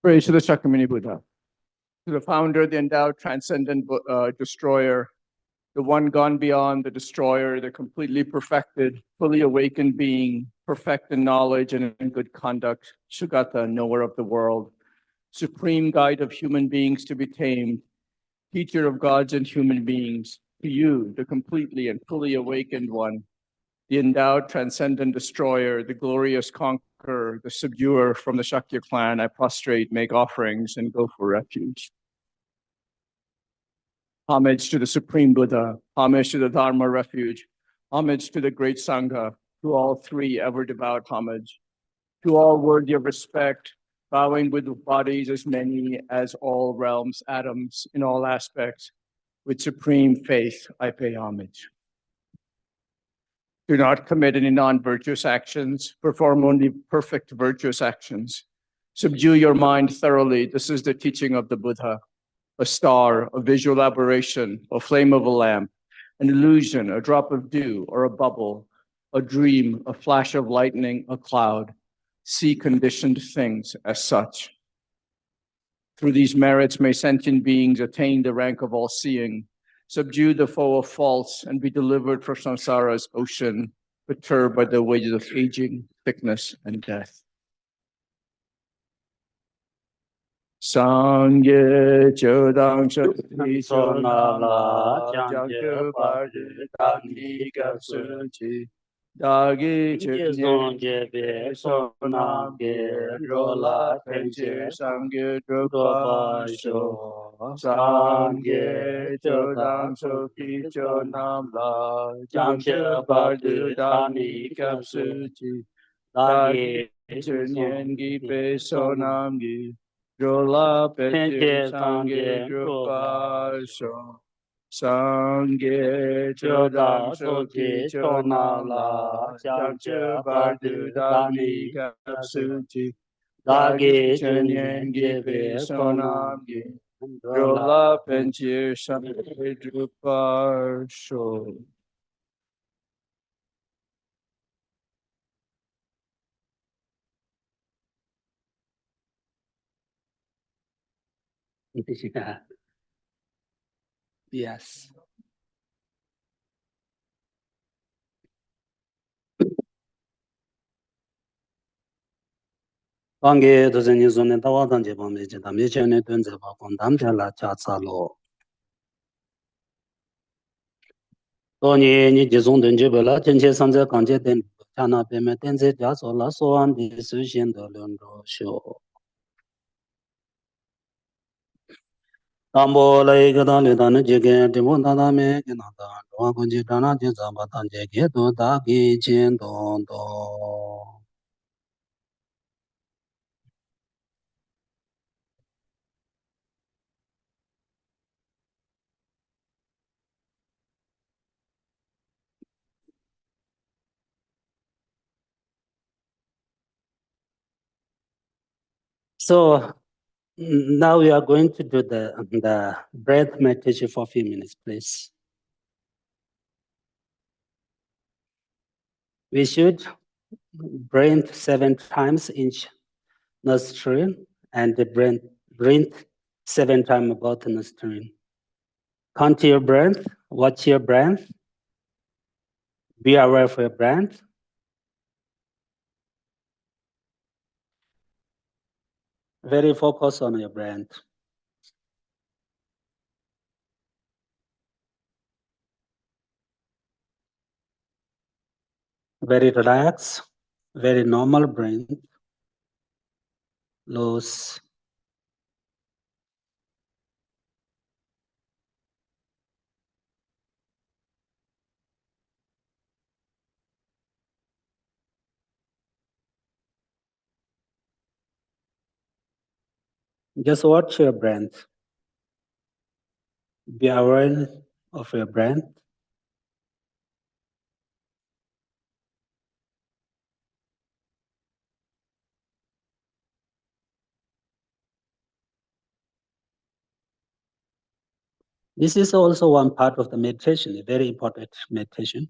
Praise to the Shakyamuni Buddha, to the founder, the endowed, transcendent destroyer, the one gone beyond, the destroyer, the completely perfected, fully awakened being, perfect in knowledge and in good conduct, Sugata, knower of the world, supreme guide of human beings to be tamed, teacher of gods and human beings, to you, the completely and fully awakened one, the endowed, transcendent destroyer, the glorious conqueror, the subduer from the Shakya clan, I prostrate, make offerings, and go for refuge. Homage to the Supreme Buddha, homage to the Dharma refuge, homage to the great Sangha, to all three ever devout homage, to all worthy of respect, bowing with bodies as many as all realms, atoms in all aspects, with supreme faith I pay homage. Do not commit any non-virtuous actions, perform only perfect virtuous actions. Subdue your mind thoroughly. This is the teaching of the Buddha. A star, a visual aberration, a flame of a lamp, an illusion, a drop of dew or a bubble, a dream, a flash of lightning, a cloud. See conditioned things as such. Through these merits may sentient beings attain the rank of all-seeing, subdue the foe of false, and be delivered from samsara's ocean, perturbed by the wages of aging, sickness, and death. Sangye chodang shakti sonala jangke parde dagi kapsuchi dagi chitnye be sonam ge rola tenche sangye drupa sho Sangye chodang shakti sonam la jangke parde dagi kapsuchi dagi chitnye be sonam ge Jola Peche Sangye Drupa Sho Sangye Chodang Soki Chonala Jamche Bardu Dani Kapsuchi Dagi Chenyen Gibe Sonamgi Jola Peche Sangye Drupa Sho. Yes. Bange dozeni zone dawadan je bambe je damye chene tunze ba kondam jala chatsa lo. Toni ni jizong dunje bela tenche sanze kanje den chana peme tenze jaso la soan di su shen de lun ro sho. Tambo la ega da le dan je ge de mo da da me ge na da wa konje dana je za ba tan je ge do da gi chen don do. So now we are going to do the breath meditation for a few minutes, please. We should breathe 7 times each nostril and breathe 7 times about the nostril. Count your breath, watch your breath, be aware of your breath. Very focus on your breath. Very relaxed, very normal breath. Loose. Just watch your breath. Be aware of your breath. This is also one part of the meditation, a very important meditation.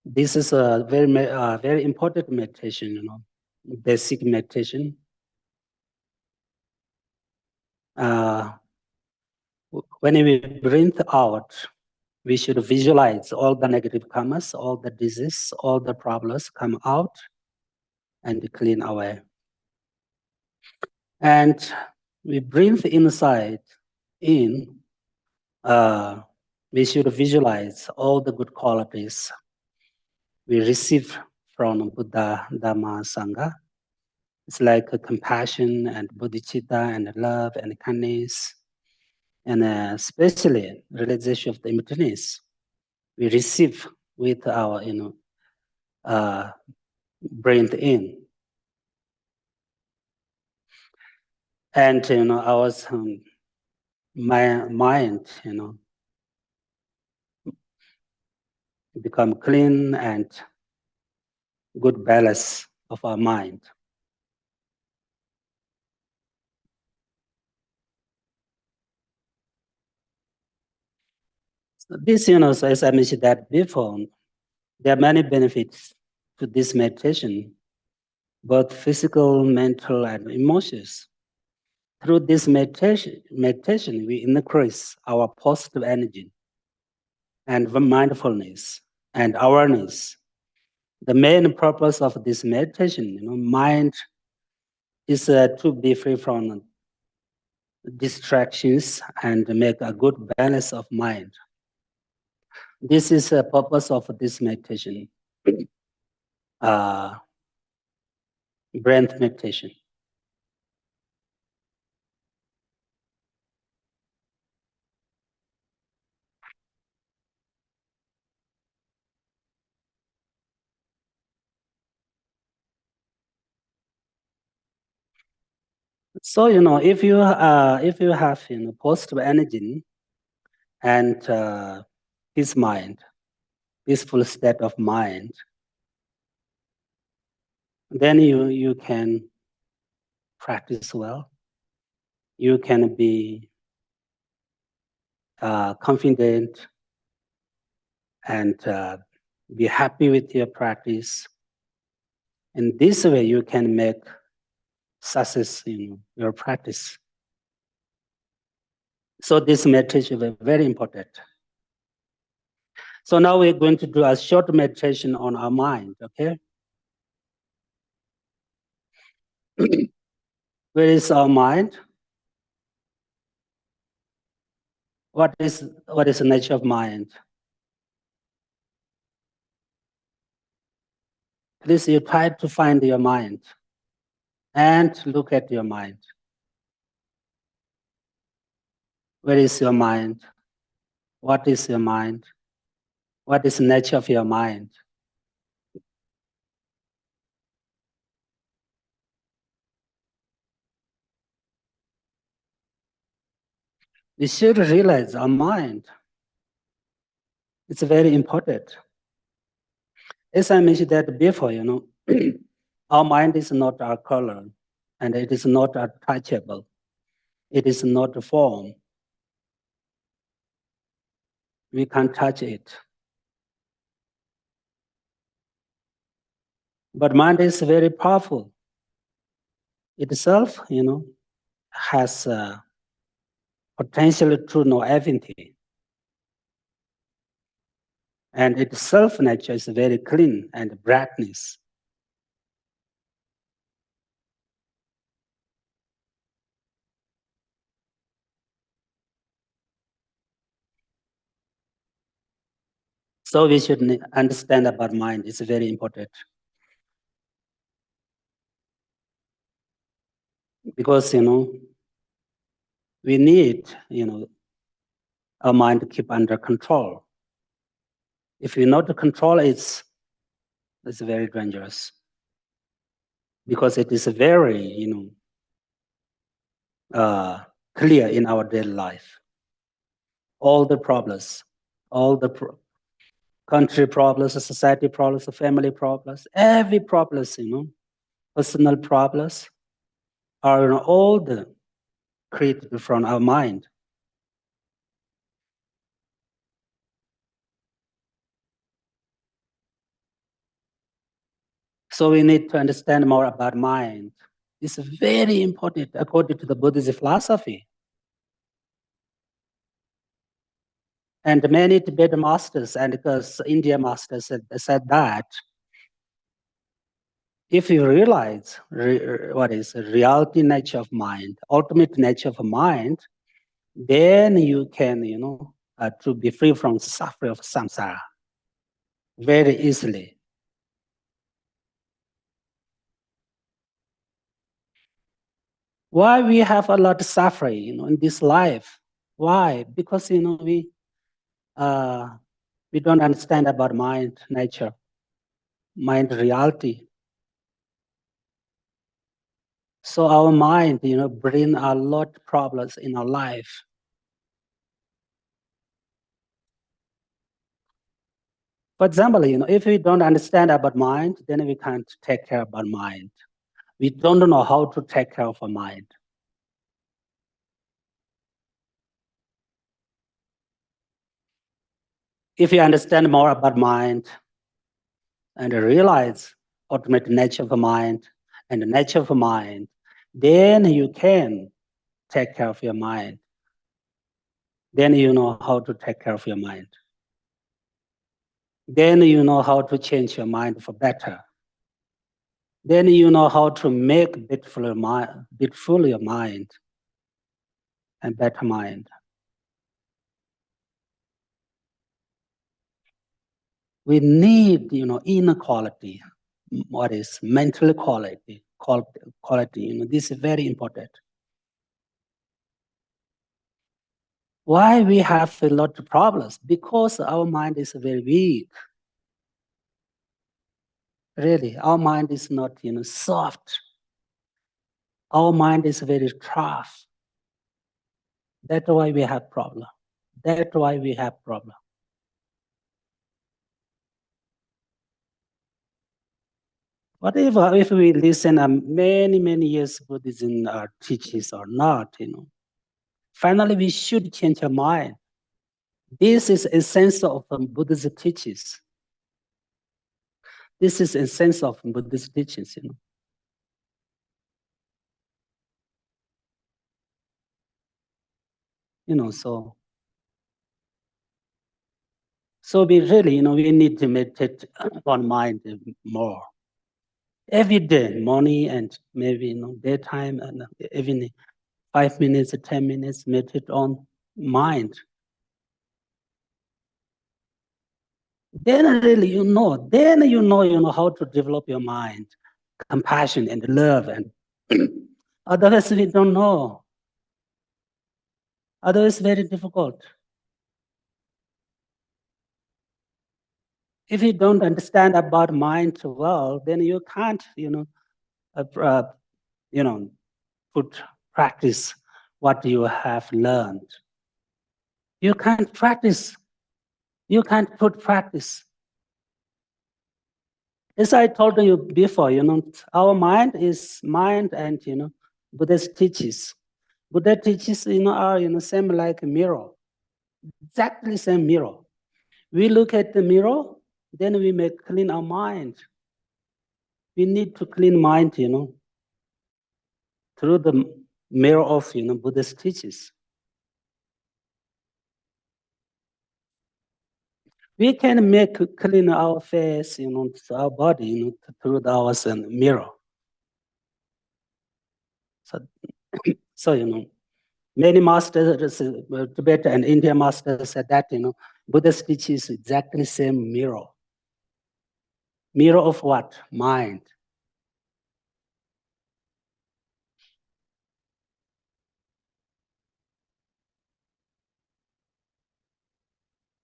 This is a very important meditation, basic meditation. When we breathe out, we should visualize all the negative karmas, all the disease, all the problems come out and clean away. And we breathe inside, in, we should visualize all the good qualities we receive from Buddha, Dhamma, Sangha. It's like compassion and bodhicitta and love and kindness, and especially realization of the emptiness we receive with our, breathe in. And, our my mind, become clean and good balance of our mind. So this, so as I mentioned that before, there are many benefits to this meditation, both physical, mental, and emotions. Through this meditation, we increase our positive energy and mindfulness and awareness. The main purpose of this meditation, mind is to be free from distractions and make a good balance of mind. This is the purpose of this meditation, breath meditation. So if you have positive energy and peace mind, peaceful state of mind, then you can practice well. You can be confident and be happy with your practice. In this way, you can make success in your practice. So this meditation is very important. So now we're going to do a short meditation on our mind, okay? Where is our mind? What is the nature of mind? Please, you try to find your mind and look at your mind. Where is your mind? What is your mind? What is the nature of your mind? We should realize our mind. It's very important. As I mentioned that before, our mind is not our color, and it is not touchable. It is not a form. We can't touch it. But mind is very powerful. Itself, has potential to know everything. And its self nature is very clean and brightness. So we should understand about mind. It's very important. Because, we need, our mind to keep under control. If we not control it, it's very dangerous. Because it is very, clear in our daily life. All the problems, all the country problems, society problems, family problems, every problems, personal problems are all the created from our mind. So we need to understand more about mind. It's very important according to the Buddhist philosophy. And many Tibetan masters and India masters said that if you realize what is the reality nature of mind, ultimate nature of mind, then you can, to be free from suffering of samsara very easily. Why we have a lot of suffering, in this life? Why? Because we don't understand about mind nature, mind reality. So our mind, bring a lot of problems in our life. For example, if we don't understand about mind, then we can't take care about mind. We don't know how to take care of our mind. If you understand more about mind and realize ultimate nature of the mind and the nature of the mind, then you can take care of your mind. Then you know how to take care of your mind. Then you know how to change your mind for better. Then you know how to make beautiful your mind and better mind. We need, inner quality. What is mental quality? Quality. This is very important. Why we have a lot of problems? Because our mind is very weak. Really, our mind is not, soft. Our mind is very tough. That's why we have problem. That's why we have problem. Whatever, if we listen many years Buddhism teaches or not, finally we should change our mind. This is essence of Buddhist teachings. This is essence of Buddhist teachings, So we really, we need to meditate on mind more. Every day, morning and maybe, daytime and evening, 5 minutes, 10 minutes, meditate on mind. Then really, then you know how to develop your mind, compassion and love. And otherwise we don't know. Otherwise very difficult. If you don't understand about mind well, then you can't, put practice what you have learned. You can't practice. You can't put practice. As I told you before, our mind is mind and, Buddha's teaches. Buddha teaches, are, same like a mirror. Exactly same mirror. We look at the mirror, then we may clean our mind. We need to clean mind, through the mirror of, Buddha's teaches. We can make clean our face, our body, through our mirror. So, many masters, Tibetan and India masters said that, Buddha's teaches exactly same mirror. Mirror of what? Mind.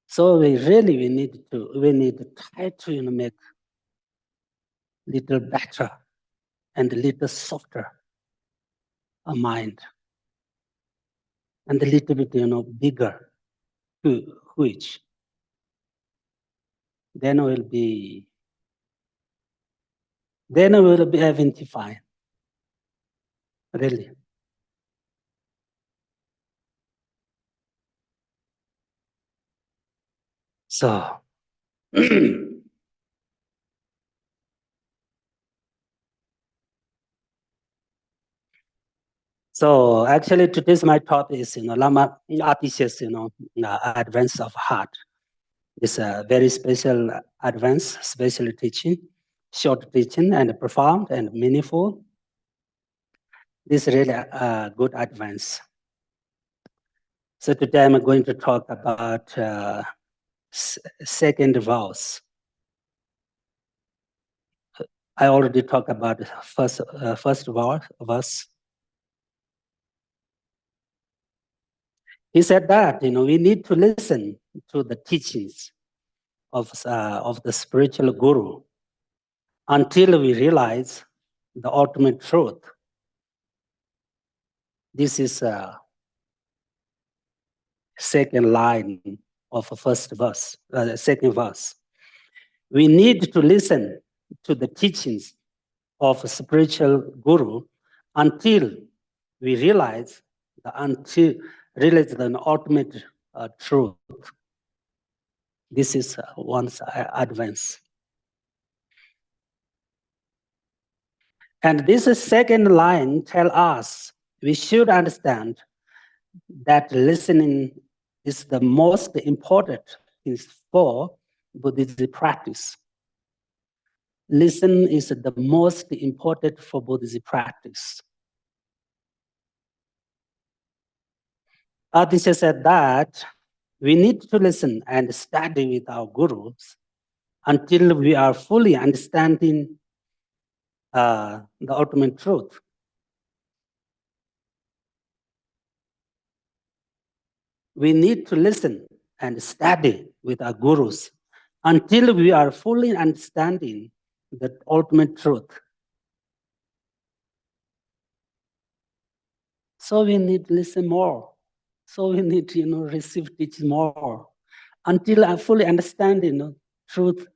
So we need to try to make little better and a little softer a mind, and a little bit bigger, which then we'll be having to find really. So So actually today's my topic is, Lama Atisha's, advance of heart. It's a very special advance, special teaching, short teaching and profound and meaningful. This is really a good advance. So today I'm going to talk about second verse. I already talked about first verse. He said that we need to listen to the teachings of the spiritual guru until we realize the ultimate truth. This is second line of first verse, second verse. We need to listen to the teachings of a spiritual guru until we realize the ultimate truth. This is one's advance. And this second line tells us we should understand that listening is the most important thing for Buddhist practice. Listen is the most important for Buddhist practice. Atisha said that we need to listen and study with our gurus until we are fully understanding the ultimate truth. We need to listen and study with our gurus until we are fully understanding the ultimate truth. So we need to listen more. So we need to receive teaching more until I fully understand truth,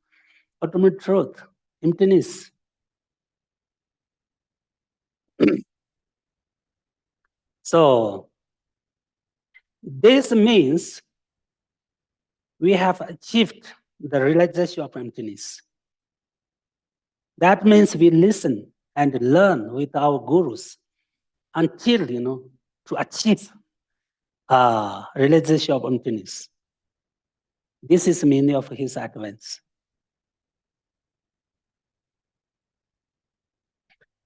ultimate truth, emptiness. So this means we have achieved the realization of emptiness. That means we listen and learn with our gurus until to achieve realization of emptiness. This is meaning of his advance.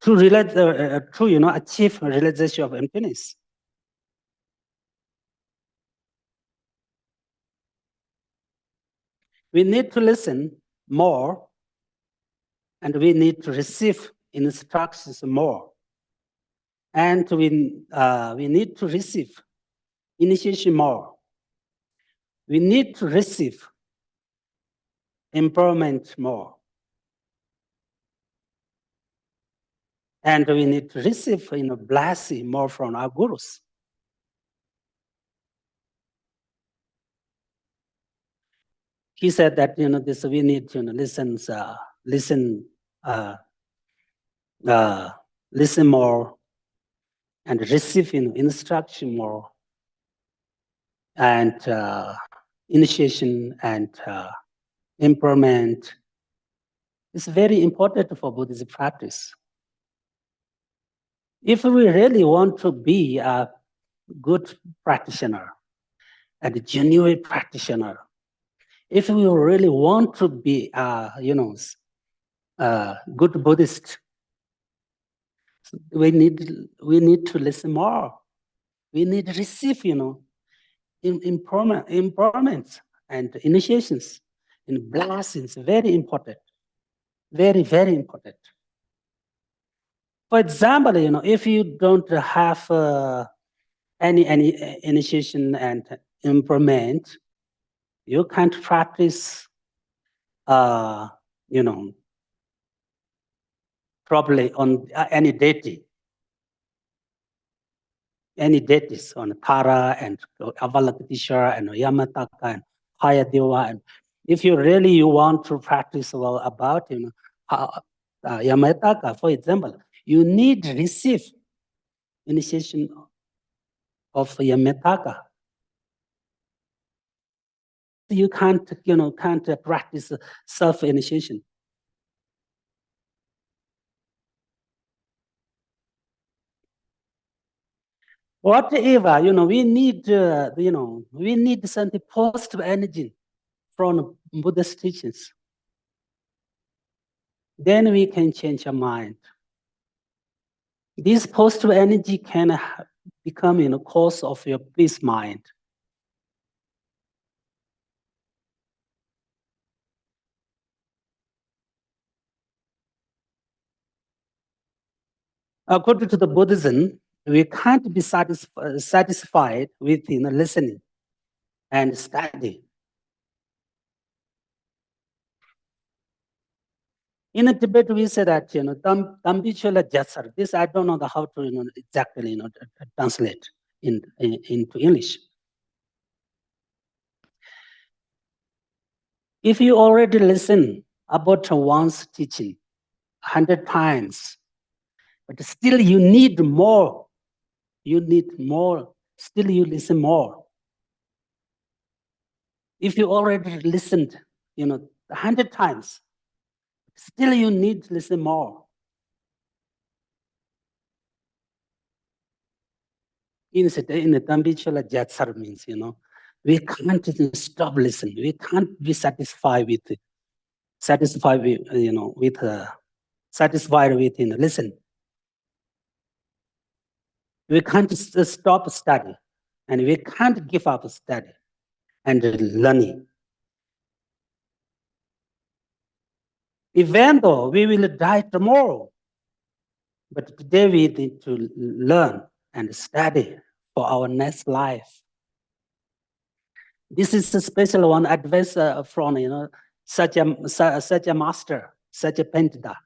To realize, to achieve realization of emptiness. We need to listen more, and we need to receive instructions more, and we need to receive initiation more. We need to receive empowerment more, and we need to receive blessing more from our gurus. He said that this we need to listen more and receive instruction more, and initiation and empowerment is very important for Buddhist practice. If we really want to be a good practitioner and a genuine practitioner, if we really want to be a good Buddhist, we need to listen more. We need to receive empowerments and initiations and blessings. Very important. Very, very important. For example, if you don't have any initiation and empowerment, you can't practice, probably on any deity. Any deities on Tara and Avalokiteshvara and Yamataka and Hayadeva. And if you really want to practice well about Yamataka, for example, you need to receive initiation of Yamataka. You can't practice self-initiation. Whatever, we need, we need some positive energy from Buddhist teachings. Then we can change our mind. This positive energy can become, cause of your peace mind. According to the Buddhism, we can't be satisfied with listening and study. In Tibet, we say that Dambichola Jasar. This I don't know how to exactly translate into English. If you already listen about one's teaching 100 times, but still you need more. You need more. Still you listen more. If you already listened, 100 times, still you need to listen more. In the Dambichola Jatsar means, we can't stop listening. We can't be satisfied with satisfied listen. We can't stop study, and we can't give up study and learning. Even though we will die tomorrow, but today we need to learn and study for our next life. This is a special one advice from such a master, such a Pentida.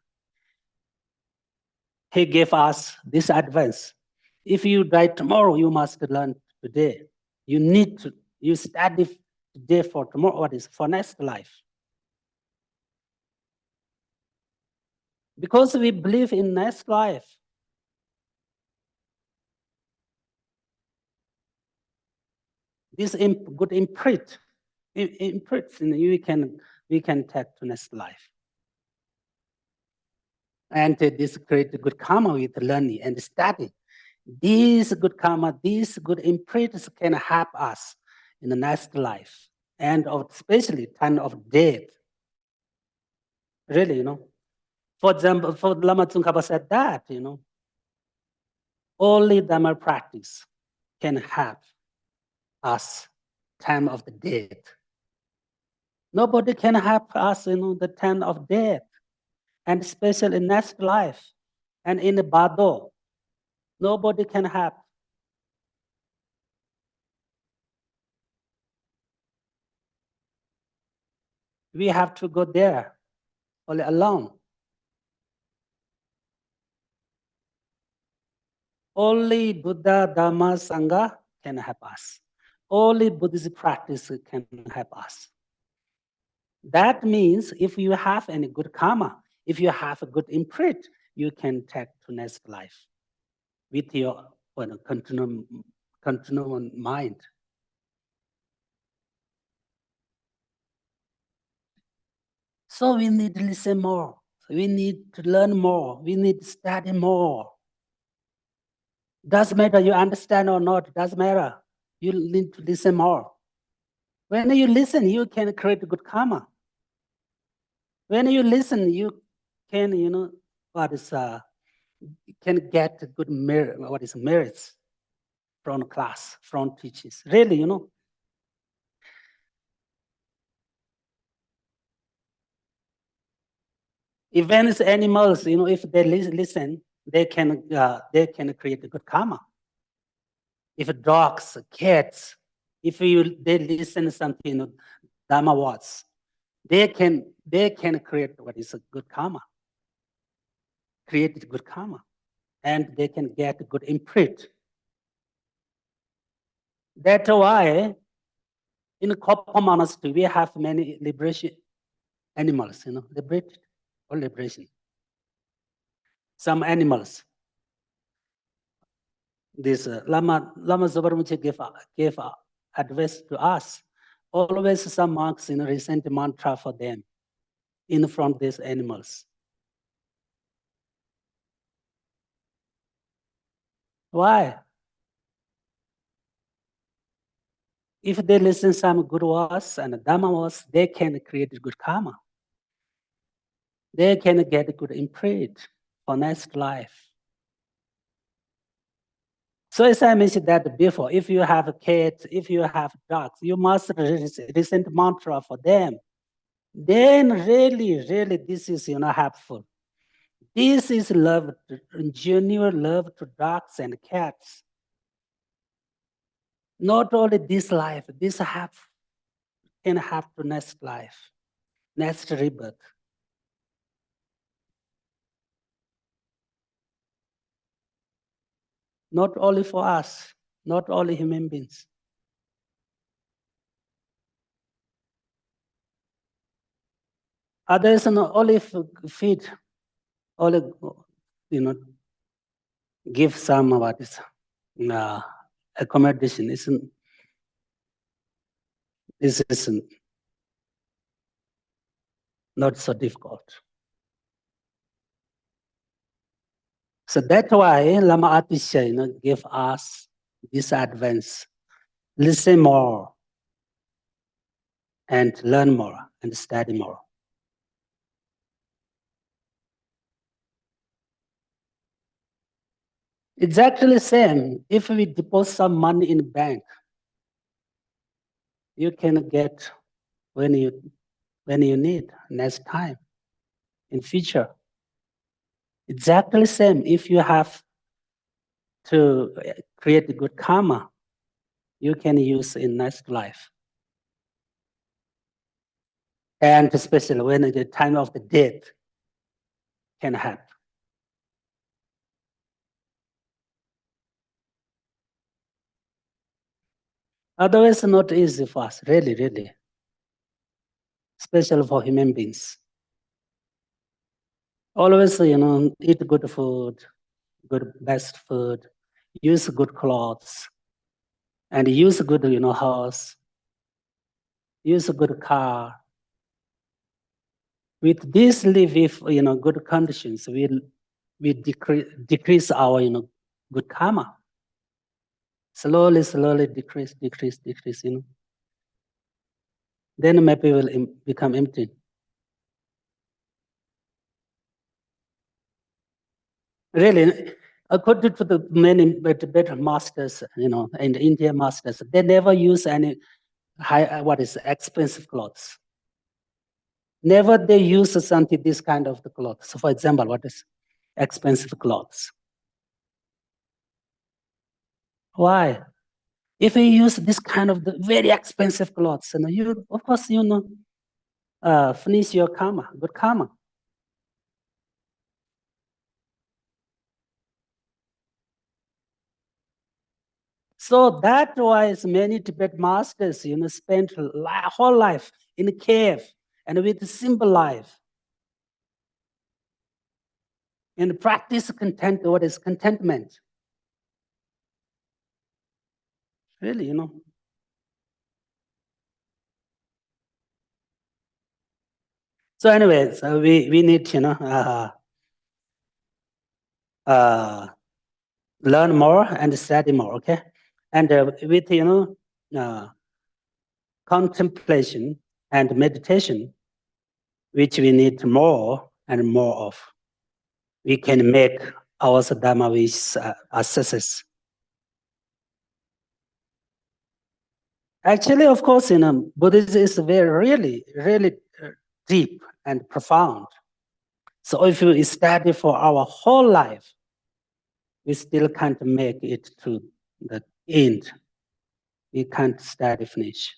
He gave us this advice. If you die tomorrow, you must learn today. You study today for tomorrow, what is for next life. Because we believe in next life. This good imprint we can take to next life. And this create good karma with learning and study. These good karma, these good imprints can help us in the next life, and especially time of death. Really, For example, for Lama Tsongkhapa said that, only Dhamma practice can help us time of the death. Nobody can help us, the time of death, and especially in next life, and in the Bado, nobody can help. We have to go there only alone. Only Buddha, Dhamma, Sangha can help us. Only Buddhist practice can help us. That means if you have any good karma, if you have a good imprint, you can take to next life with your continuum mind. So we need to listen more. We need to learn more. We need to study more. Doesn't matter you understand or not, doesn't matter. You need to listen more. When you listen, you can create good karma. When you listen, you can, can get good merits from class, from teachers. Really, Even as animals, if they listen, they can create a good karma. If dogs, cats, if they listen something, Dharma words, they can create what is a good karma, create good karma, and they can get good imprint. That's why in the Kopa monastery we have many liberation animals, liberated or liberation. Some animals. This Lama Zobarmuche gave advice to us. Always some monks recent mantra for them in front of these animals. Why? if they listen some good words and Dhamma words, they can create good karma. They can get good imprint for next life. So as I mentioned that before, if you have kids, if you have dogs, you must recent mantra for them. Then really, really, this is helpful. This is love, genuine love to dogs and cats. Not only this life, this can have to next life, next rebirth. Not only for us, not only human beings. Others not only feed, only give some what is accommodation. Isn't not so difficult. So that's why Lama Atisha give us this advice. Listen more and learn more and study more. It's actually the same. If we deposit some money in bank, you can get when you need next time in future. Exactly the same. If you have to create a good karma, you can use in next life. And especially when the time of the death can happen. Otherwise, not easy for us, really, really. Especially for human beings. Always, eat good food, good best food, use good clothes, and use good, house, use a good car. With this live with, good conditions, we decrease our, good karma. Slowly, slowly decrease. Then maybe will become empty. Really, according to the many Tibetan masters, and Indian masters, they never use any expensive clothes. Never they use something this kind of the clothes. So for example, what is expensive clothes? Why? If you use this kind of the very expensive clothes, you of course finish your karma, good karma. So that why many Tibetan masters, spent whole life in a cave and with a simple life. And practice what is contentment. Really, So anyways, we need, learn more and study more, okay? And with, contemplation and meditation, which we need more and more of, we can make our Dhamma with a success. Actually, of course, Buddhism is really, really deep and profound. So if we study for our whole life, we still can't make it to the end. We can't study finish.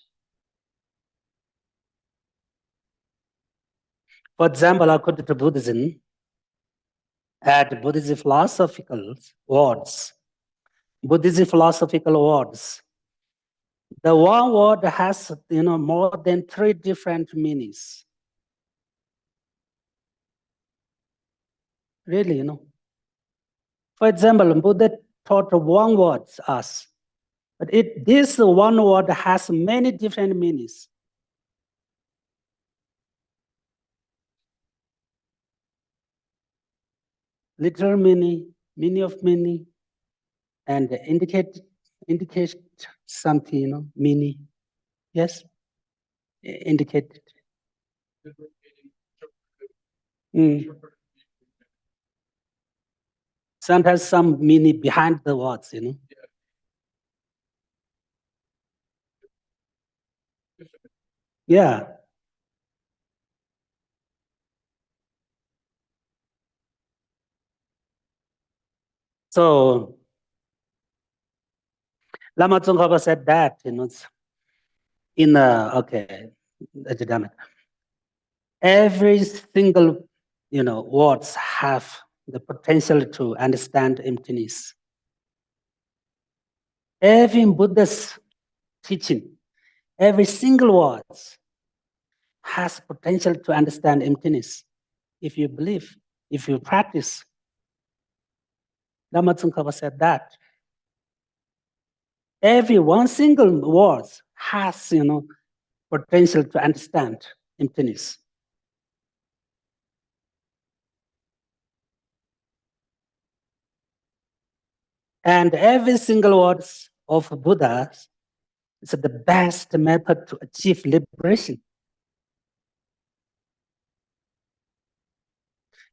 For example, according to Buddhism, at Buddhist philosophical words, the one word has more than 3 different meanings. Really, For example, Buddha taught one word us, but this one word has many different meanings. Literal meaning of meaning, and indicate something, meaning. Yes, indicated. Mm. Sometimes some meaning behind the words, Yeah. So Lama Tsongkhapa said that, in okay, epidemic. Every single, words have the potential to understand emptiness. Every Buddha's teaching, every single words has potential to understand emptiness. If you believe, if you practice, Lama Tsongkhapa said that. Every one single word has, potential to understand emptiness. And every single word of Buddha is the best method to achieve liberation.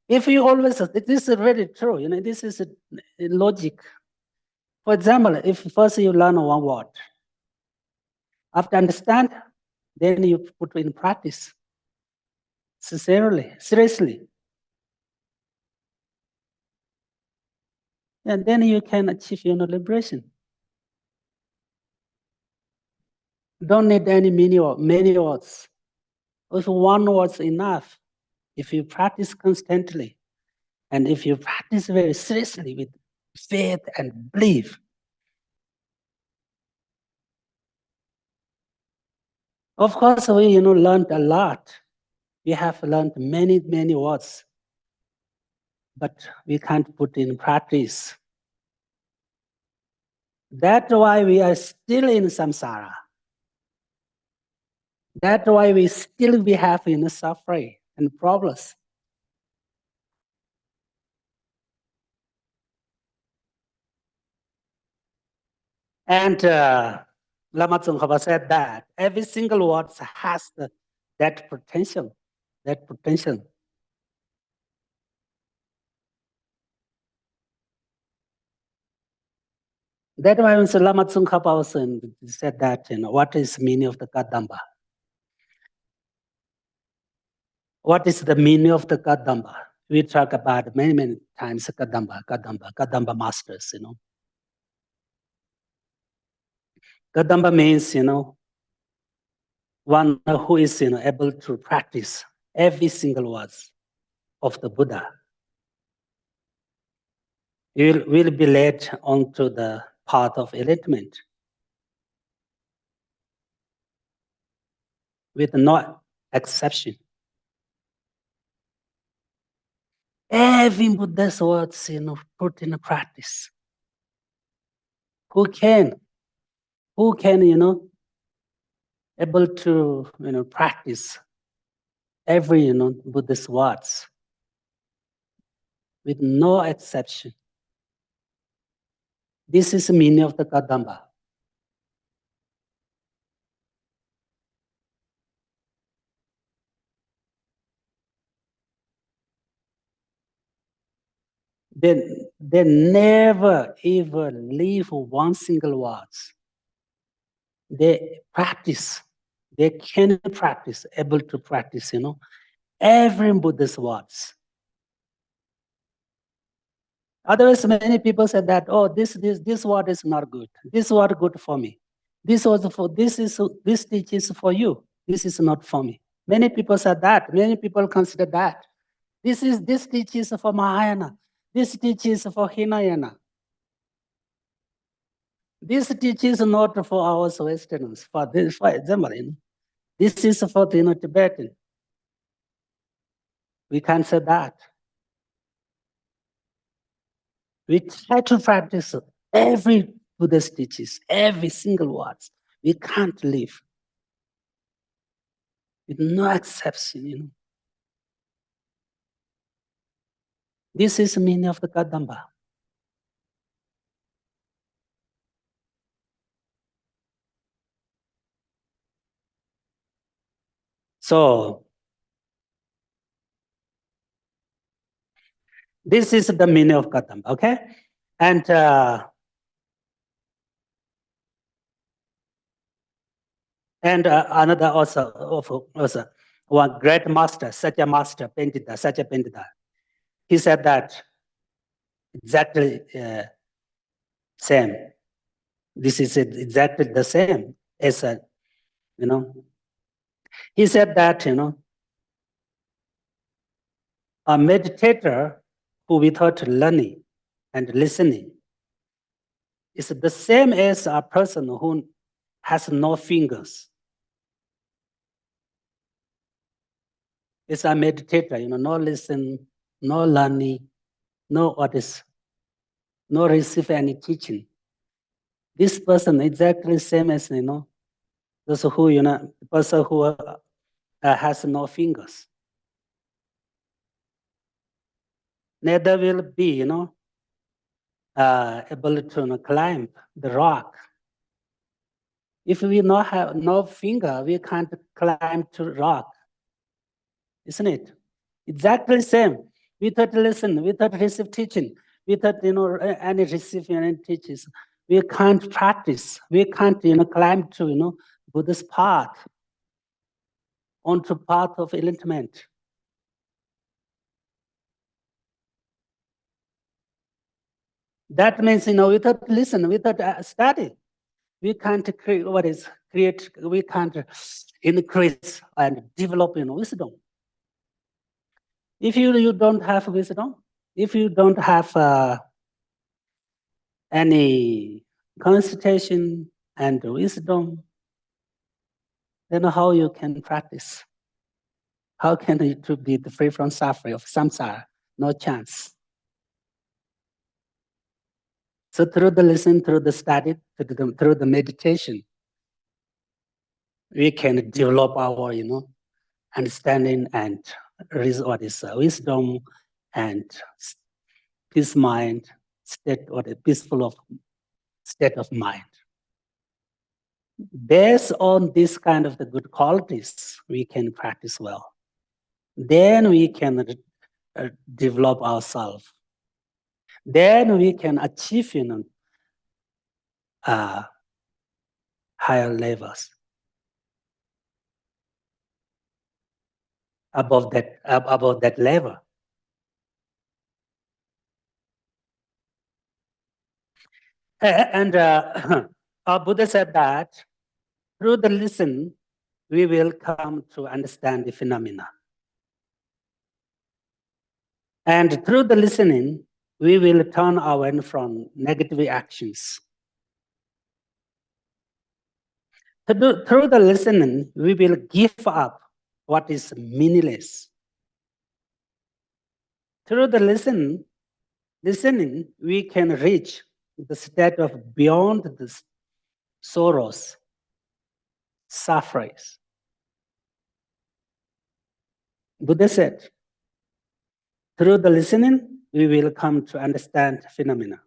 If you always, this is very true, this is a logic. For example, if first you learn one word, after understand, then you put in practice, sincerely, seriously. And then you can achieve liberation. Don't need many words. If one word's enough, if you practice constantly, and if you practice very seriously with faith and belief, of course, we learned a lot. We have learned many words, but we can't put in practice. That's why we are still in samsara. That's why we still have suffering and problems. And Lama Tsongkhapa said that every single word has that potential, that potential. That's why when Lama Tsongkhapa also said that, what is the meaning of the Kadamba? What is the meaning of the Kadamba? We talk about many times Kadamba masters, Kadamba means, one who is able to practice every single words of the Buddha. Will be led onto the path of enlightenment with no exception. Every Buddha's words, put in practice. Who can, able to, practice every, Buddhist words with no exception. This is the meaning of the Kadamba. They never ever leave one single words. They practice. They can practice, able to practice, every Buddhist words. Otherwise, many people said that, oh, this word is not good. This word good for me. This teaches for you. This is not for me. Many people said that. Many people consider that. This teaches for Mahayana. This teaches for Hinayana. This teaches not for our Westerners. For example, this is for the Tibetan. We can't say that. We try to practice every Buddhist teaches, every single words. We can't live with no exception. This is the meaning of the Kadamba. So this is the meaning of Kadamba, okay? And another also one great master, such a master, Pendita, such a Pendita. He said that exactly same. This is exactly the same as he said that a meditator who without learning and listening is the same as a person who has no fingers. It's a meditator, no listen, no learning, no no receive any teaching. This person exactly same as those who the person who has no fingers. Neither will be able to climb the rock. If we not have no finger, we can't climb to rock, isn't it? Exactly same. Without listen, without receive teaching, without any receive any teachings, we can't practice. We can't climb to Buddha's path, onto path of enlightenment. That means without listen, without study, we can't create we can't increase and develop wisdom. If you don't have wisdom, if you don't have any constitution and wisdom, then how you can practice? How can you to be free from suffering of samsara? No chance. So through the listen, through the study, through the meditation, we can develop our understanding and what is wisdom and peace mind state or the peaceful of state of mind. Based on this kind of the good qualities, we can practice well. Then we can develop ourselves. Then we can achieve higher levels above that level. And our Buddha said that through the listen, we will come to understand the phenomena. And through the listening, we will turn away from negative actions. Through the listening, we will give up what is meaningless. Through the listening, we can reach the state of beyond the sorrows, sufferings. Buddha said, through the listening, we will come to understand phenomena.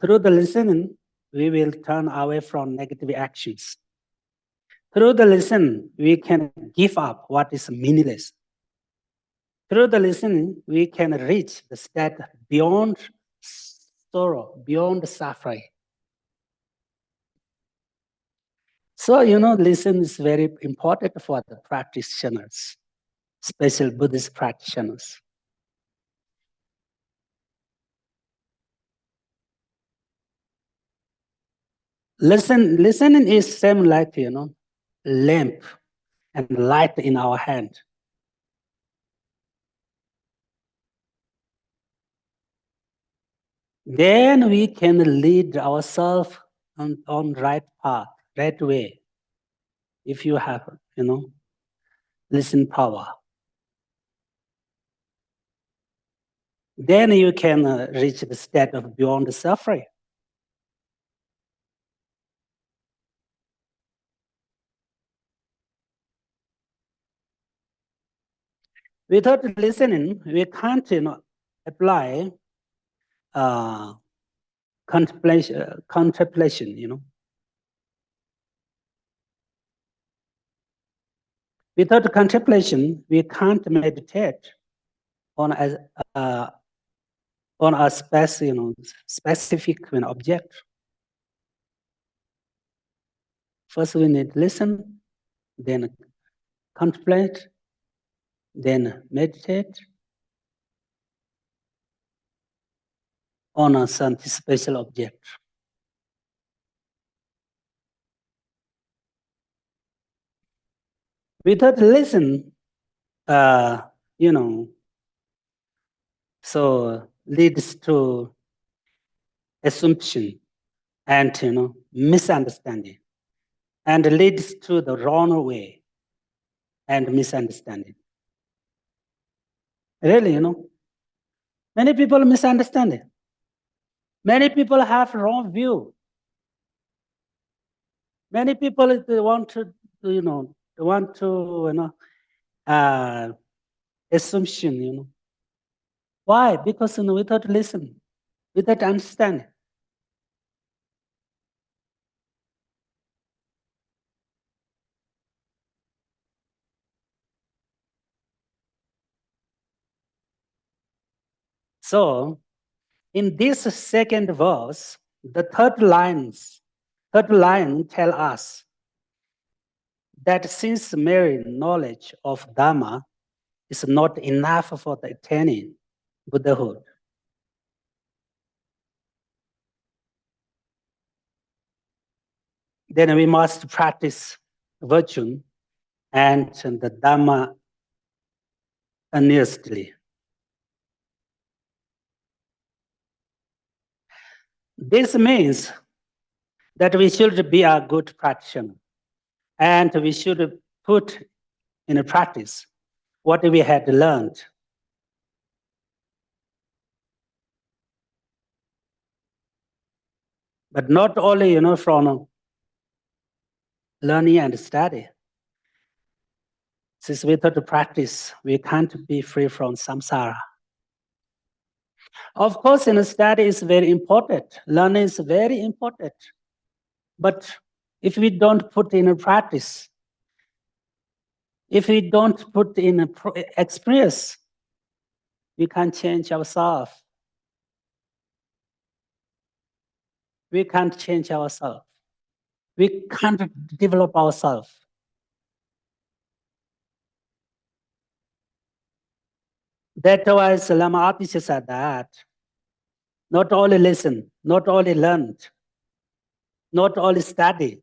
Through the listening, we will turn away from negative actions. Through the listen, we can give up what is meaningless. Through the listening, we can reach the state beyond sorrow, beyond suffering. So, listen is very important for the practitioners, special Buddhist practitioners. Listening is same like, lamp and light in our hand. Then we can lead ourselves on right path, right way. If you have, listen power. Then you can reach the state of beyond suffering. Without listening, we can't, apply contemplation. Without contemplation, we can't meditate on a specific object. First, we need to listen, then contemplate, then meditate on a something special object. Without listen, so leads to assumption and misunderstanding, and leads to the wrong way and misunderstanding. Really, many people misunderstand it. Many people have wrong view. Many people they want to, assumption. Why? Because without listen, without understanding. So, in this second verse, the third line tell us that since mere knowledge of Dharma is not enough for the attaining Buddhahood, then we must practice virtue and the Dharma earnestly. This means that we should be a good practitioner and we should put in practice what we had learned. But not only, from learning and study. Since without practice, we can't be free from samsara. Of course, study is very important. Learning is very important. But if we don't put in a practice, if we don't put in a experience, we can't change ourselves. We can't change ourselves. We can't develop ourselves. That's why Lama Atisha said that not only listen, not only learn, not only study,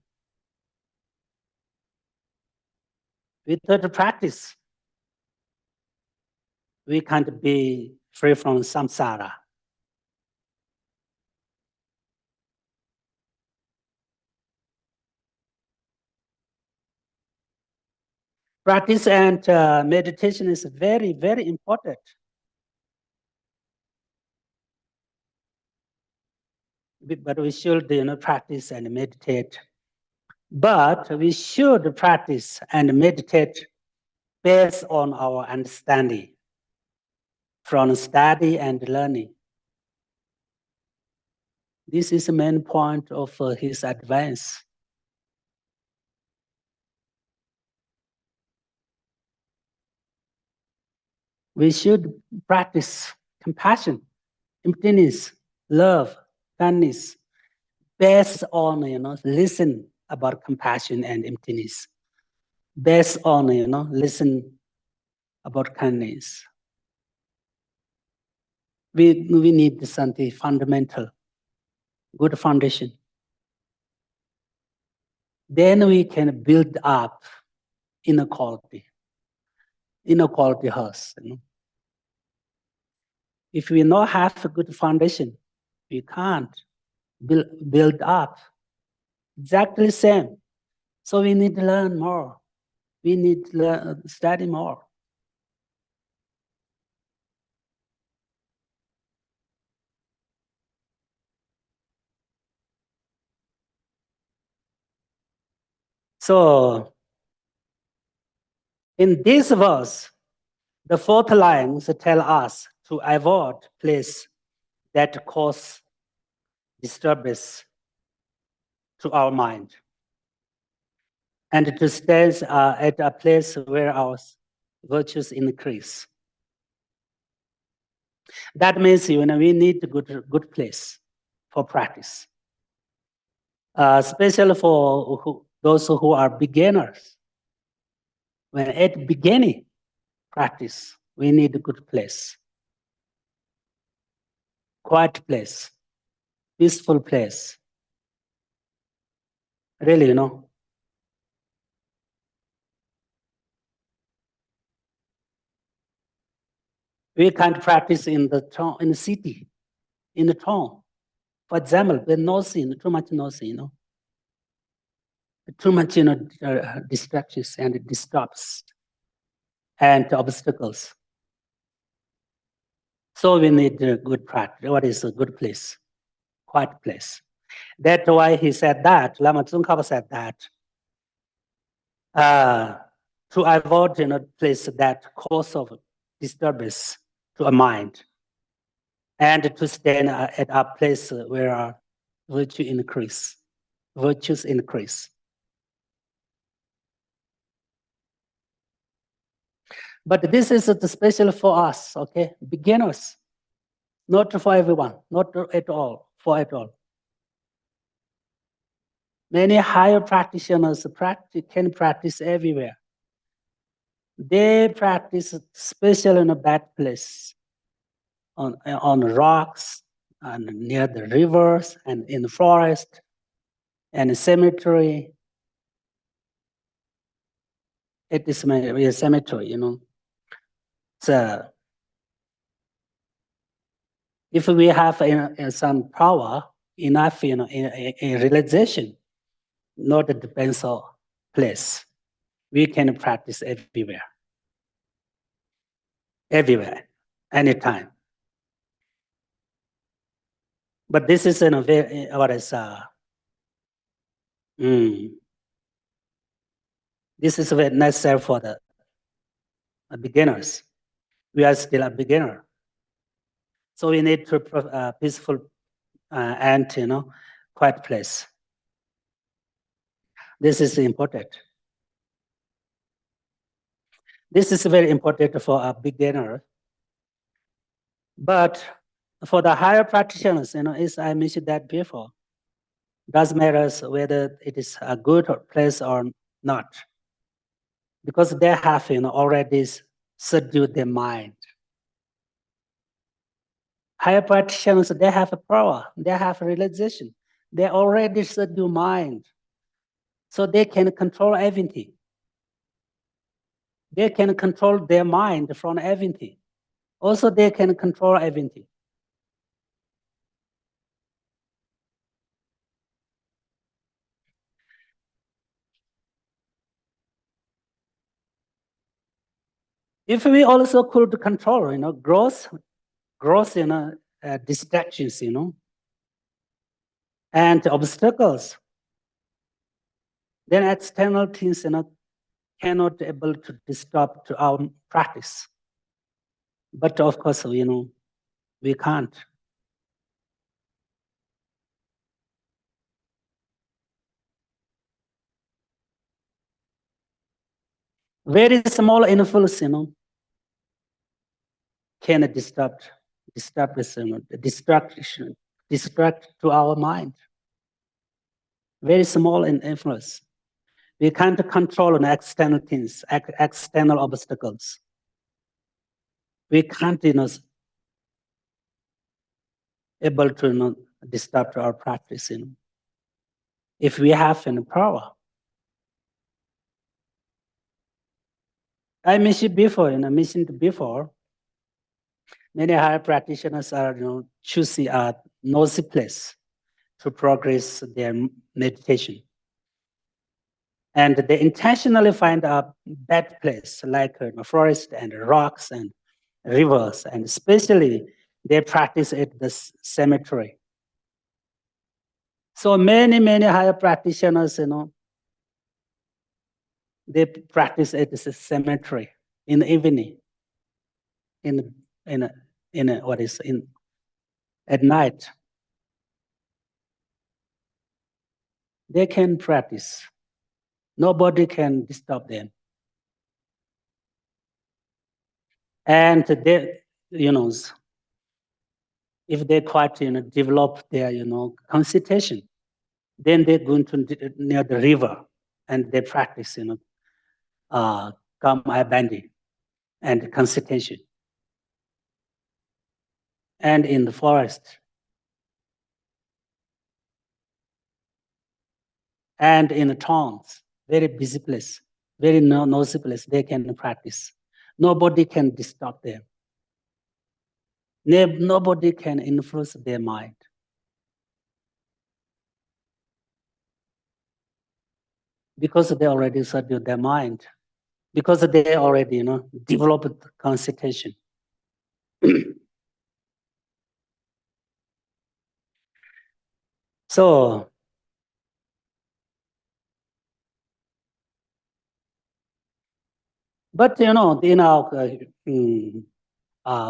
without practice, we can't be free from samsara. Practice and meditation is very, very important. But we should, practice and meditate. But we should practice and meditate based on our understanding from study and learning. This is the main point of his advice. We should practice compassion, emptiness, love, kindness, based on, listen about compassion and emptiness, based on, listen about kindness. We need something fundamental, good foundation. Then we can build up inequality house. If we not have a good foundation, we can't build up. Exactly same. So we need to learn more. We need to study more. So in this verse, the fourth line tell us to avoid place that cause disturbance to our mind. and to stay at a place where our virtues increase. That means we need a good place for practice, especially for those who are beginners. When at beginning practice, we need a good place, quiet place, peaceful place. Really, we can't practice in the town, in the city, in the town. For example, with noisy, too much noisy, too much, distractions and disturbs and obstacles. So we need a good practice. What is a good place? Quiet place. That's why he said that. Lama Tsongkhapa said that. To avoid, place that cause of disturbance to a mind, and to stand at a place where virtues increase. But this is special for us, okay? Beginners, not for everyone, not at all, for at all. Many higher practitioners can practice everywhere. They practice especially in a bad place, on rocks, and near the rivers, and in the forest, and a cemetery. It is a cemetery, So if we have some power enough, in realization, not depends on place, we can practice everywhere, anytime. But this is in a very this is very necessary for the beginners. We are still a beginner, so we need to peaceful and quiet place. This is important. This is very important for a beginner. But for the higher practitioners, as I mentioned that before, doesn't matter whether it is a good place or not, because they have already subdued their mind. Higher practitioners, they have a power, they have a realization, they already subdue mind, so they can control everything. They can control their mind from everything. Also, they can control everything. If we also could control, growth, distractions, and obstacles, then external things, cannot able to disturb to our practice. But of course, we can't. Very small influence, can distract to our mind. Very small in influence. We can't control external things, external obstacles. We can't, able to disturb our practice, if we have any power. I mentioned before, many higher practitioners are choosing a noisy place to progress their meditation. And they intentionally find a bad place like forest and rocks and rivers, and especially they practice at the cemetery. So many higher practitioners, they practice at the cemetery in the evening, at night. They can practice. Nobody can disturb them. And they, if they quite, develop their, concentration, then they're going to near the river and they practice, calm abandon and concentration. And in the forest, and in the towns, very busy place, very noisy place, they can practice. Nobody can disturb them. Nobody can influence their mind. Because they already subdued their mind. Because they already, developed concentration. So, but in our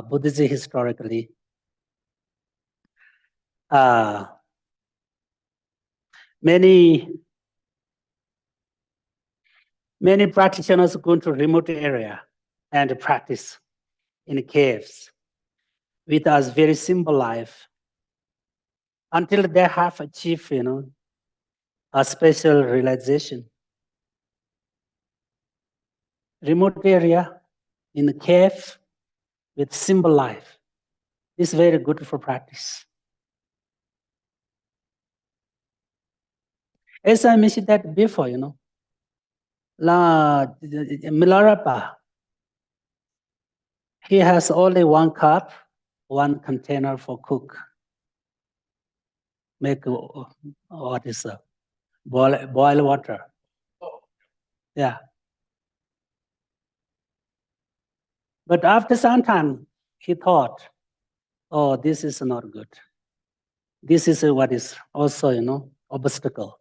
Buddhism historically, many practitioners go to remote area and practice in caves with a very simple life until they have achieved, a special realization. Remote area in the cave with simple life is very good for practice. As I mentioned that before, Milarepa, he has only one cup, one container for cook. Make what is boil water. Yeah. But after some time, he thought, oh, this is not good. This is what is also, obstacle.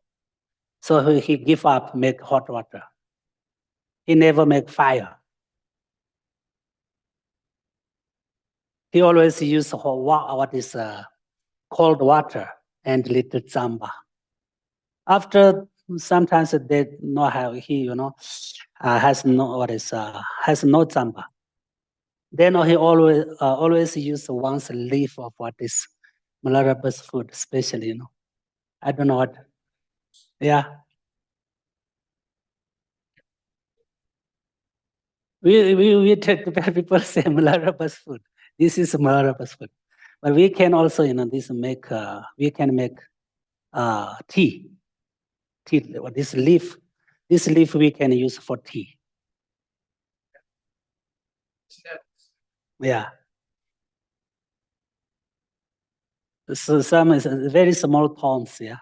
So he give up, make hot water. He never make fire. He always use what is cold water and little zamba. After sometimes they know how he, has no has no zamba. Then he always use one leaf of what is Malaraba's food, especially, I don't know what. Yeah. We try to people say Malaraba's food. This is Malaraba's food. But we can also, this make, we can make tea. Tea, this leaf we can use for tea. Yeah. So some is very small ponds, yeah.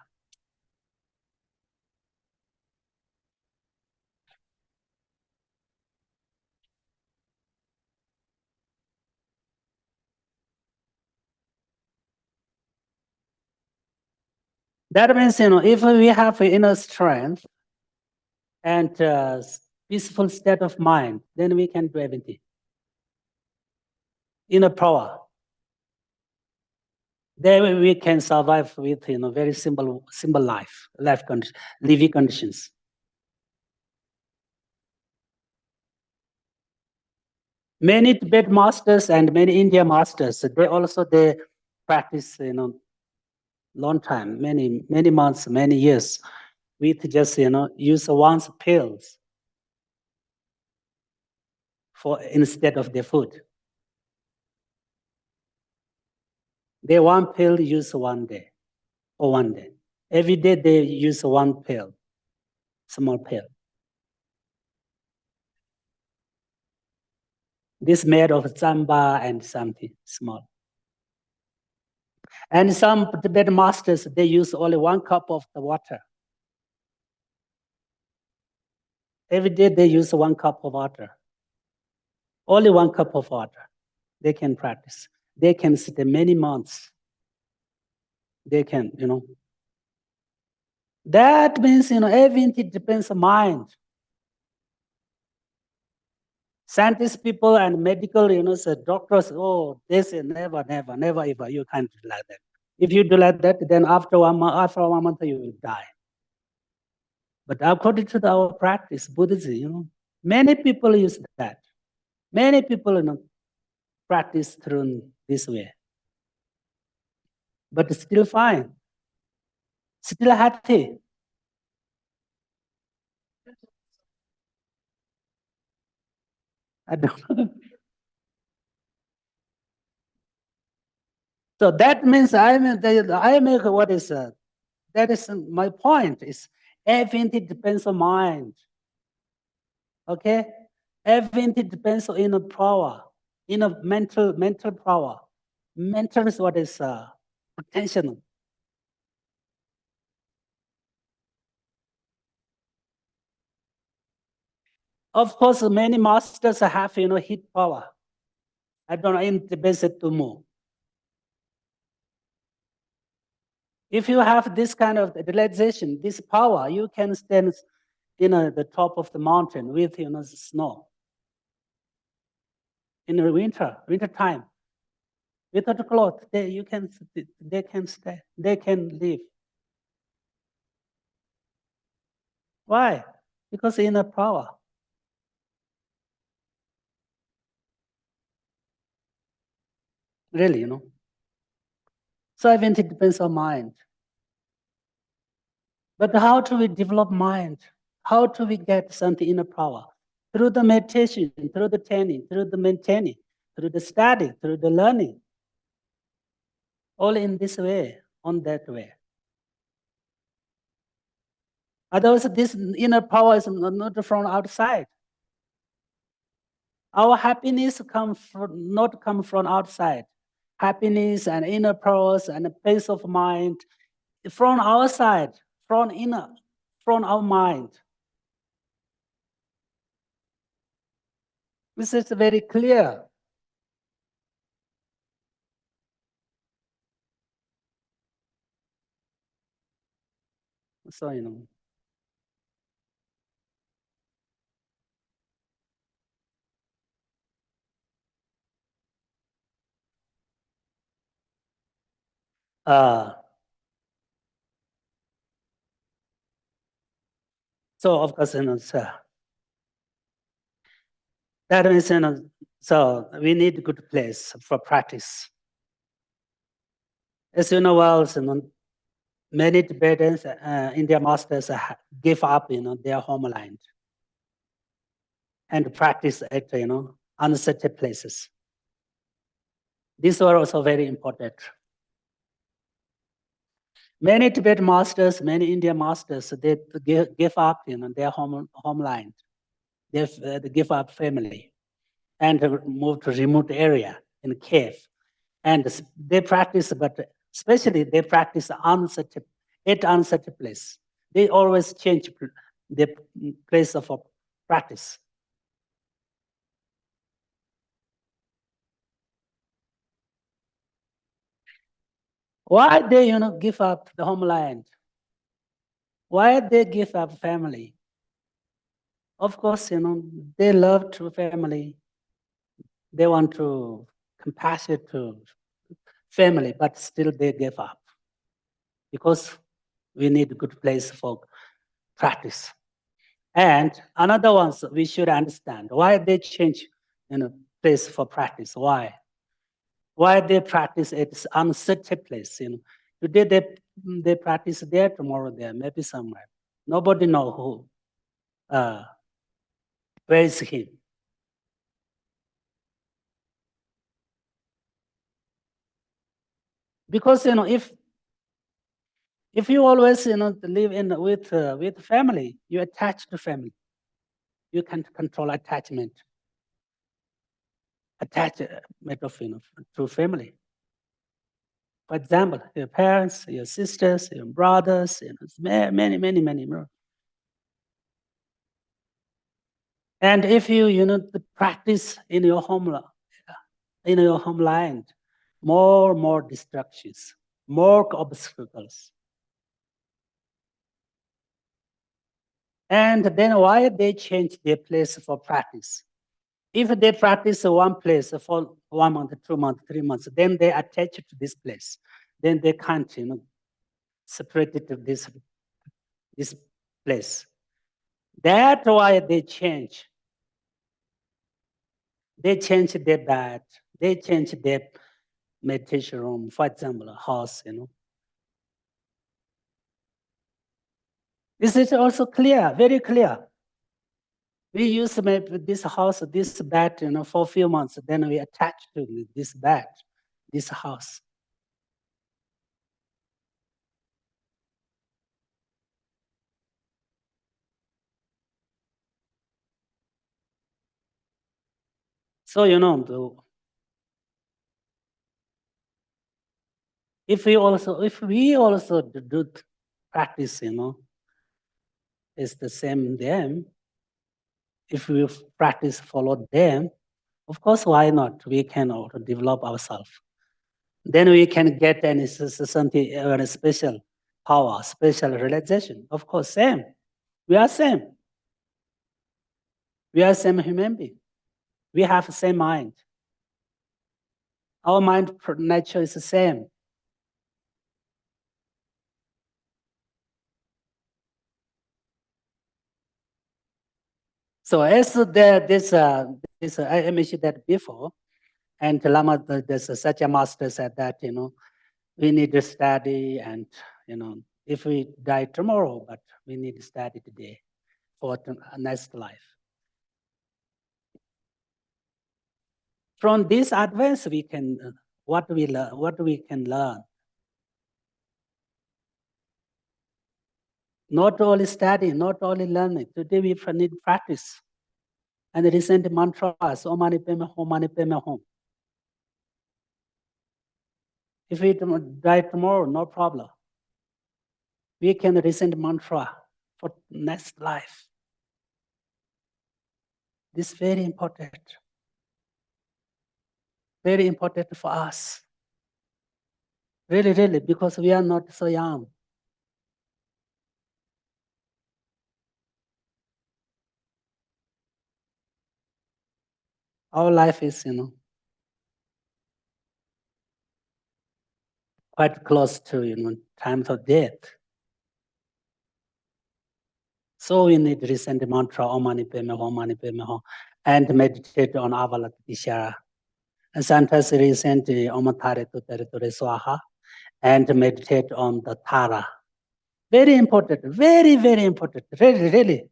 That means, if we have inner strength and peaceful state of mind, then we can do everything. Inner power. Then we can survive with, very simple life living conditions. Many Tibet masters and many India masters, they practice, long time, many months, many years, with just, use once pills for instead of their food. They one pill use one day or one day. Every day they use one pill, small pill. This made of zamba and something small. And some Tibetan masters, they use only 1 cup of the water. Every day they use 1 cup of water. Only 1 cup of water. They can practice. They can sit many months. They can, That means, everything depends on mind. Scientist people and medical, doctors, oh, they say never, ever, you can't do like that. If you do like that, then after 1 month, you will die. But according to our practice, Buddhism, many people use that. Many people practice through this way. But still fine, still happy. I don't know. So that means I make what is that is my point is everything depends on mind. Okay, everything depends on inner power, inner mental power. Mental is what is potential. Of course, many masters have heat power. I don't know in the basic to move. If you have this kind of realization, this power, you can stand the top of the mountain with snow. In the winter time, without clothes, they can stay, they can live. Why? Because inner power. Really, So everything depends on mind. But how do we develop mind? How do we get something inner power? Through the meditation, through the training, through the maintaining, through the study, through the learning. All in this way, on that way. Otherwise, this inner power is not from outside. Our happiness not come from outside. Happiness and inner powers and peace of mind from our side, from our mind. This is very clear. So so of course so that means so we need a good place for practice. As you know well, many Tibetans, India masters give up their homeland and practice at uncertain places. These are also very important. Many Tibetan masters, many Indian masters, they give up their homeland. They give up family and move to remote area in cave. And they practice, but especially they practice uncertain place. They always change the place of practice. Why they give up the homeland? Why they give up family? Of course, they love to family. They want to compassionate to family, but still they give up because we need a good place for practice. And another one we should understand why they change place for practice. Why? Why they practice at uncertain place? Today they practice there, tomorrow there, maybe somewhere. Nobody know who. Where is him? Because if you always live with family, you attach to family. You can control attachment to family. For example, your parents, your sisters, your brothers, many more. And if you practice in your homeland, more distractions, more obstacles. And then why they change their place for practice? If they practice one place for 1 month, 2 months, 3 months, then they attach to this place. Then they can't, separate it to this place. That's why they change. They change their bed. They change their meditation room, for example, a house, This is also clear, very clear. We use this house, this bed, for a few months. Then we attach to this bed, this house. So if we also do practice, it's the same them. If we practice follow them, of course, why not? We can also develop ourselves. Then we can get something special power, special realization. Of course, same. We are same. We are same human being. We have the same mind. Our mind nature is the same. So as I mentioned that before, and Lama, such a master said that we need to study, and if we die tomorrow, but we need to study today for the next life. From this advance, we can what we can learn. Not only study, not only learning. Today we need practice. And the recent mantras, Om Mani Padme Hum, Mani Padme Hum. If we die tomorrow, no problem. We can recent mantra for next life. This is very important. Very important for us. Really, really, because we are not so young. Our life is, quite close to, time of death. So we need to recent mantra, Om Mani Padme Hum, Mani Padme Hum, and meditate on Lama Atisha. And sometimes recent Om Tare Ture Swaha, and meditate on the Tara. Very important, very, very important, really, really.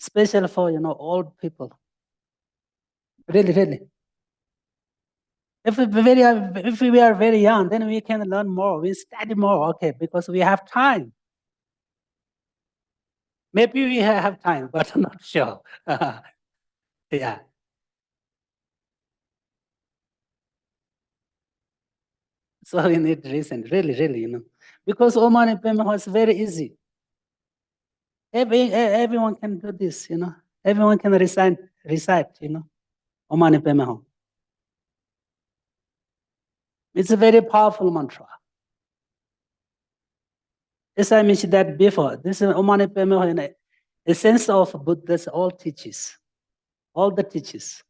Special for, old people. Really, really. If we are very young, then we can learn more, we study more, okay, because we have time. Maybe we have time, but I'm not sure. Yeah. So we need reason, really, really, because Om Mani Padme Hum is very easy. Everyone can do this, Everyone can recite, Om Mani Padme Hum. It's a very powerful mantra. As I mentioned that before, this is Om Mani Padme Hum, the essence of Buddha's all teaches, all the teaches.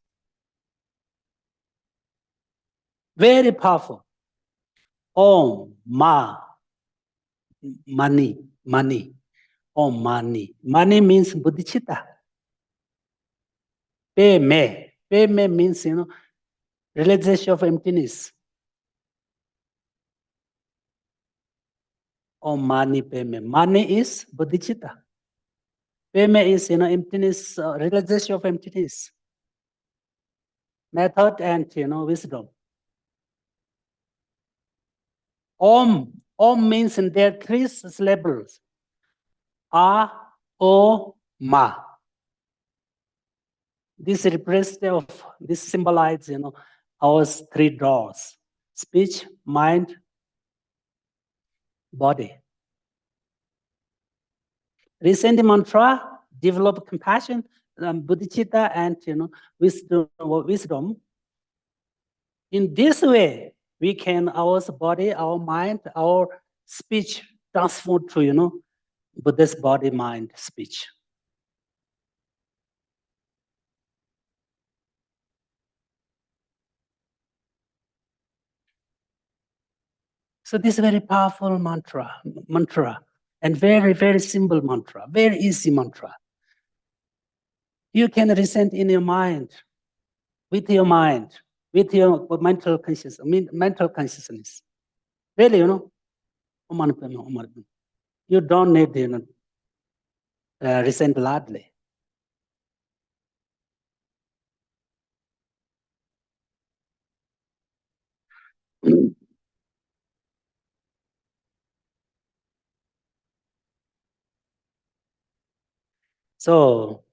Very powerful. Om Ma Mani, Mani. Om Mani. Mani means bodhicitta. Pe me. Pe me means, realization of emptiness. Om Mani Pe me. Mani is bodhicitta. Pe me is, emptiness, realization of emptiness. Method and, wisdom. Om. Om means there are three syllables. A, O, Ma. This represents, this symbolizes, our three doors: speech, mind, body. Recent mantra, develop compassion, bodhicitta, and wisdom. In this way, we can our body, our mind, our speech transform to Buddha's body, mind, speech. So this is a very powerful mantra, and very, very simple mantra, very easy mantra. You can recite in your mind, with your mental consciousness. Really, you don't need recite loudly. So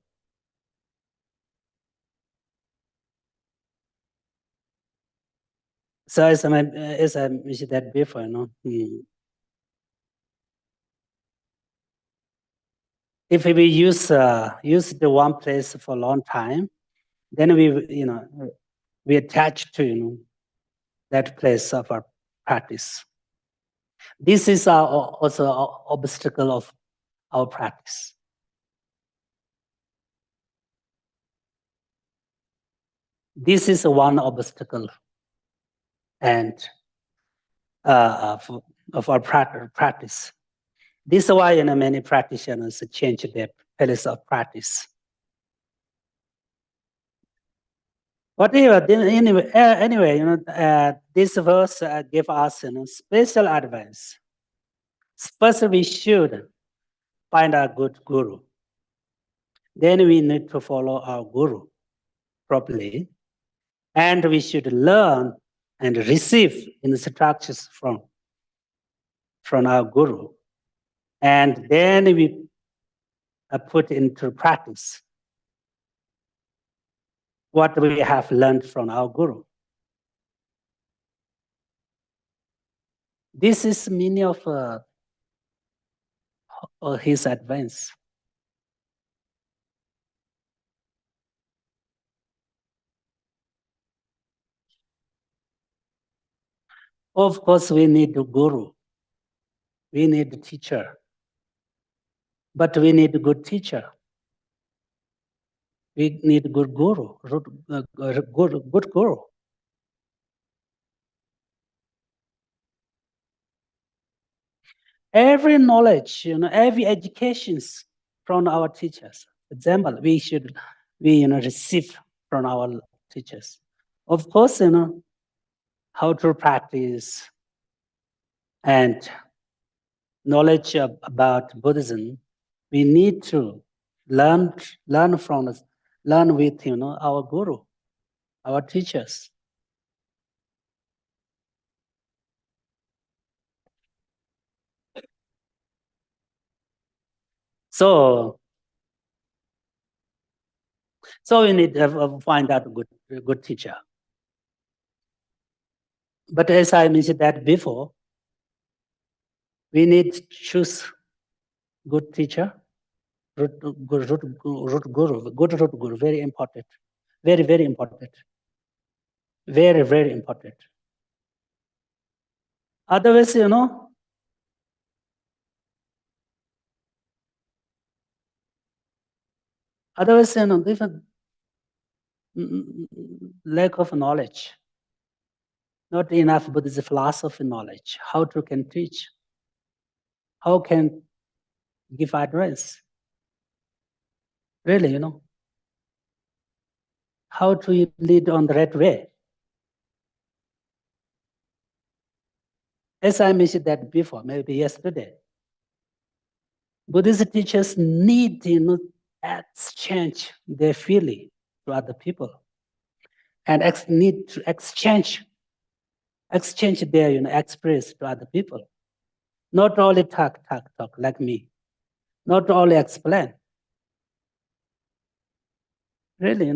as I mentioned that before, if we use the one place for a long time, then we attach to that place of our practice. This is also an obstacle of our practice. This is one obstacle and of our practice. This is why many practitioners change their place of practice. Whatever, anyway, this verse gives us special advice. First, we should find a good guru. Then we need to follow our guru properly. And we should learn and receive instructions from our guru. And then we put into practice what we have learned from our guru. This is meaning of his advice. Of course, we need a guru. We need a teacher. But we need a good teacher. We need a good guru, good guru. Every knowledge, every educations from our teachers. Example, we receive from our teachers. Of course, how to practice and knowledge about Buddhism, we need to learn with our guru, our teachers. So we need to find out a good teacher. But as I mentioned that before, we need to choose good teacher, good guru, very important, very, very important, very, very important. Otherwise, different lack of knowledge, not enough Buddhist philosophy knowledge, how to can teach, how can give advice. Really, how to lead on the right way. As I mentioned that before, maybe yesterday, Buddhist teachers need exchange their feeling to other people, and need to exchange their experience to other people. Not only talk like me, not only explain. Really,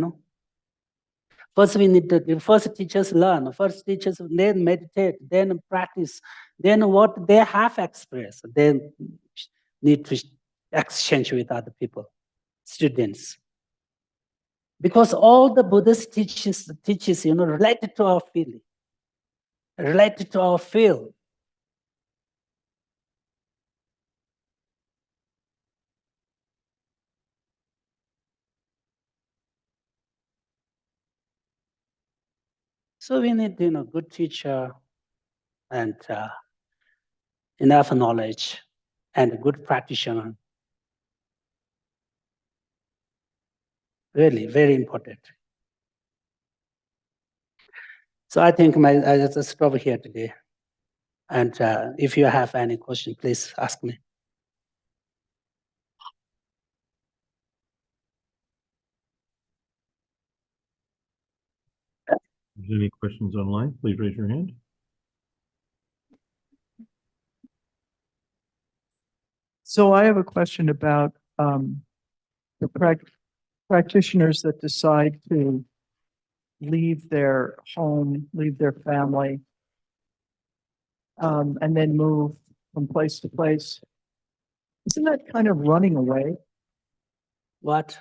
First, we need to first teachers learn. First, teachers then meditate, then practice, then what they have experienced, then need to exchange with other people, students. Because all the Buddhist teaches related to our feeling, related to our feel. So we need good teacher and enough knowledge and a good practitioner. Really, very important. So I think I just stop here today. And if you have any question, please ask me. If there's any questions online, please raise your hand. So I have a question about the practitioners that decide to leave their home, leave their family, and then move from place to place. Isn't that kind of running away? What?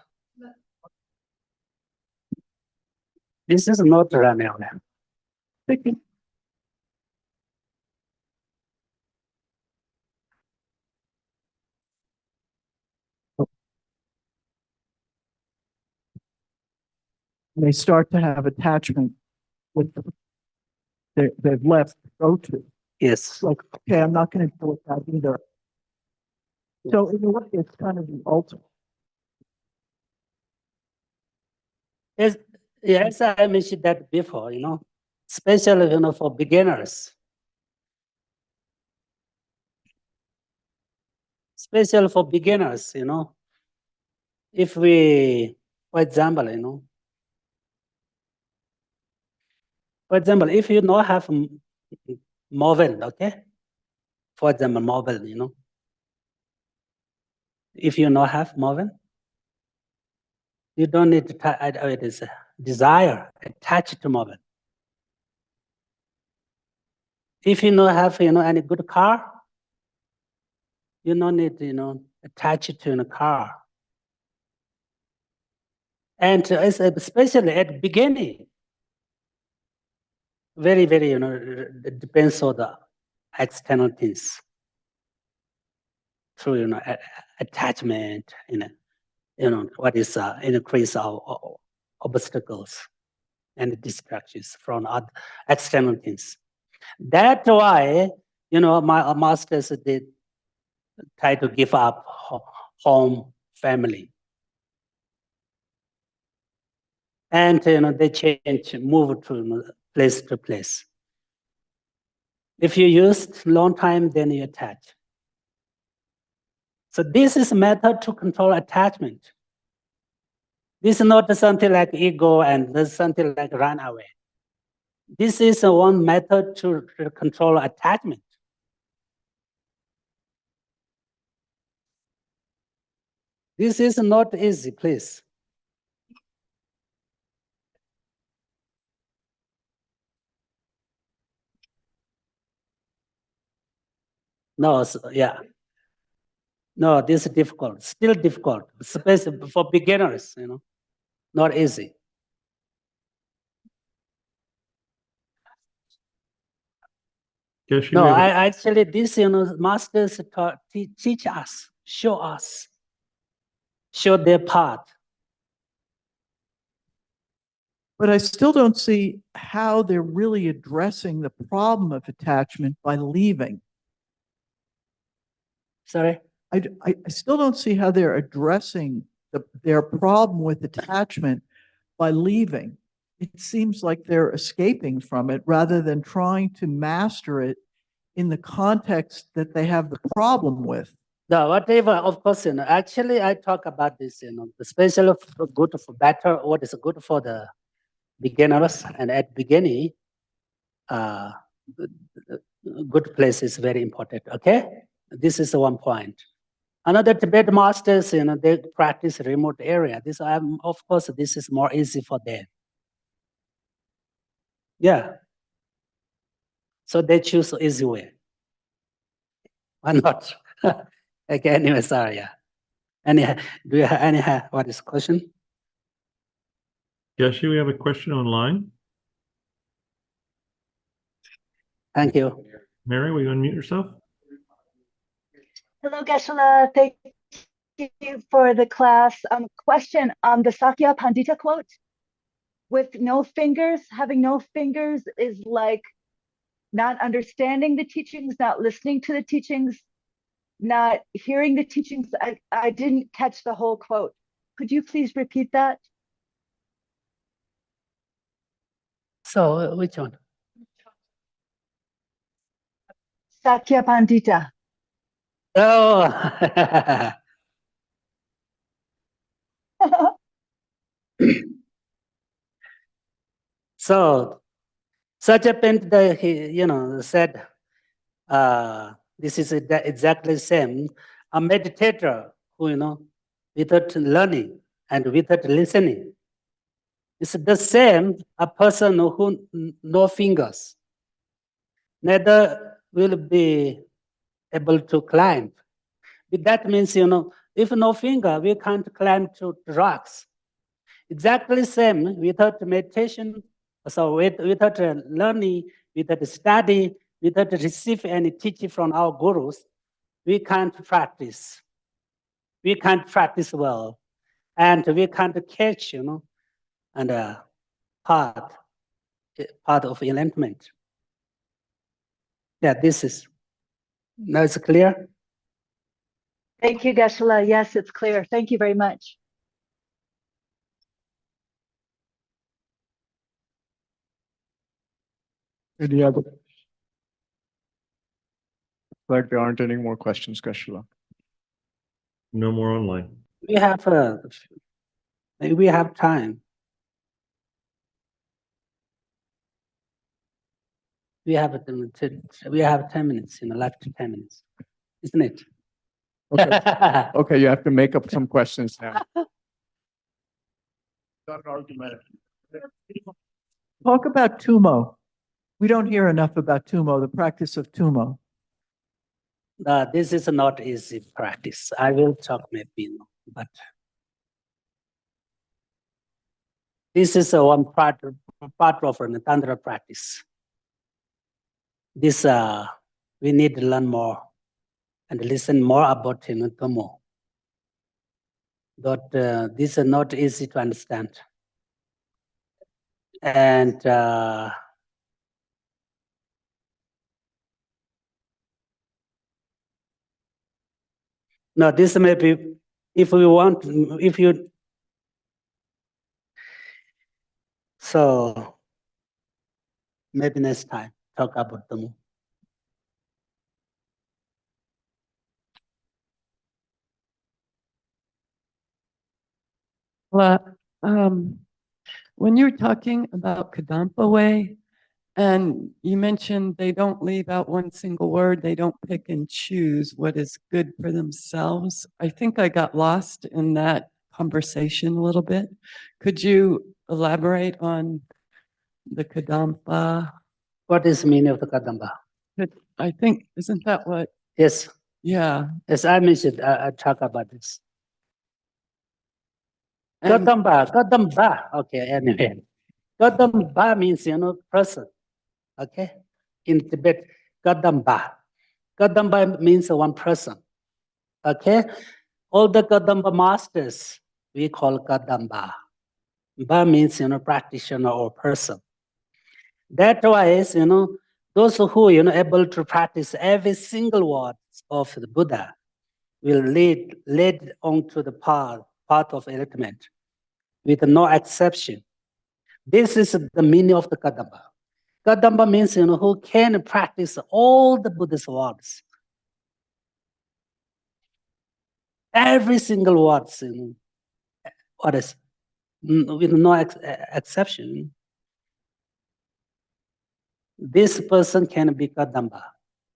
This is not running away. They start to have attachment with they've left to go to. Yes. It's like, okay, I'm not going to deal with that either. So in a way, it's kind of the ultimate. Yes, I mentioned that before, especially, for beginners. Especially for beginners, if we, for example, if you not have mobile, okay? For example, mobile, if you not have mobile, you don't need to, it is a desire attached to mobile. If you not have, any good car, you don't need, attach it to a car. And it's especially at the beginning, very, very, it depends on the external things. Through, attachment, what is increase of obstacles and distractions from other external things. That's why, my masters did try to give up home, family. And, they change, move to place to place. If you use long time, then you attach. So this is a method to control attachment. This is not something like ego and there's something like run away. This is one method to control attachment. This is not easy, please. No, yeah. No, this is difficult, still difficult, especially for beginners, not easy. Geshe, No, we have actually, this, masters teach us, show their path. But I still don't see how they're really addressing the problem of attachment by leaving. Sorry? I still don't see how they're addressing their problem with attachment by leaving. It seems like they're escaping from it rather than trying to master it in the context that they have the problem with. No, whatever, of course, actually I talk about this, especially for good for better, what is good for the beginners. And at beginning, good place is very important, okay? This is one point. Another Tibetan masters, they practice remote area. This, of course, this is more easy for them. Yeah. So they choose easy way. Why not? Okay, anyway, sorry, yeah. Do you have any, what is the question? Geshe, we have a question online. Thank you. Mary, will you unmute yourself? Hello, Geshe. Thank you for the class. Question on the Sakya Pandita quote. With no fingers, having no fingers is like not understanding the teachings, not listening to the teachings, not hearing the teachings. I didn't catch the whole quote. Could you please repeat that? So which one? Sakya Pandita. Oh, so such a painter, he said, this is exactly the same. A meditator who, without learning and without listening, it's the same a person who no fingers, neither will be able to climb. But that means, if no finger, we can't climb to rocks. Exactly same without meditation, so without learning, without study, without receive any teaching from our gurus, we can't practice. We can't practice well, and we can't catch, and part of enlightenment. Yeah, this is now it's clear. Thank you, Geshe. Yes, it's clear. Thank you very much. Any other? Like there aren't any more questions, Geshe. No more online. We have time. We have 10 minutes, left 10 minutes, isn't it? Okay. Okay, you have to make up some questions now. Not an argument. Talk about Tumo. We don't hear enough about Tumo, the practice of Tumo. This is not easy practice. I will talk maybe, but this is one part of an Tantra practice. This we need to learn more and listen more about Tumo. But this is not easy to understand. And now this may be, if you, so maybe next time talk about Tumo. Well, when you're talking about Kadampa way, and you mentioned they don't leave out one single word, they don't pick and choose what is good for themselves. I think I got lost in that conversation a little bit. Could you elaborate on the Kadampa? What is the meaning of the Kadamba? I think, isn't that what? Yes, Yeah. as I mentioned, I talk about this. And Kadamba. Okay, anyway. Kadamba means, person. Okay? In Tibet, Kadamba. Kadamba means one person. Okay? All the Kadamba masters, we call Kadamba. Ba means, practitioner or person. That why, those who, able to practice every single word of the Buddha will lead on to the path of enlightenment with no exception. This is the meaning of the Kadamba. Kadamba means, who can practice all the Buddhist words. Every single words, what is, with no exception. This person can be Kadamba.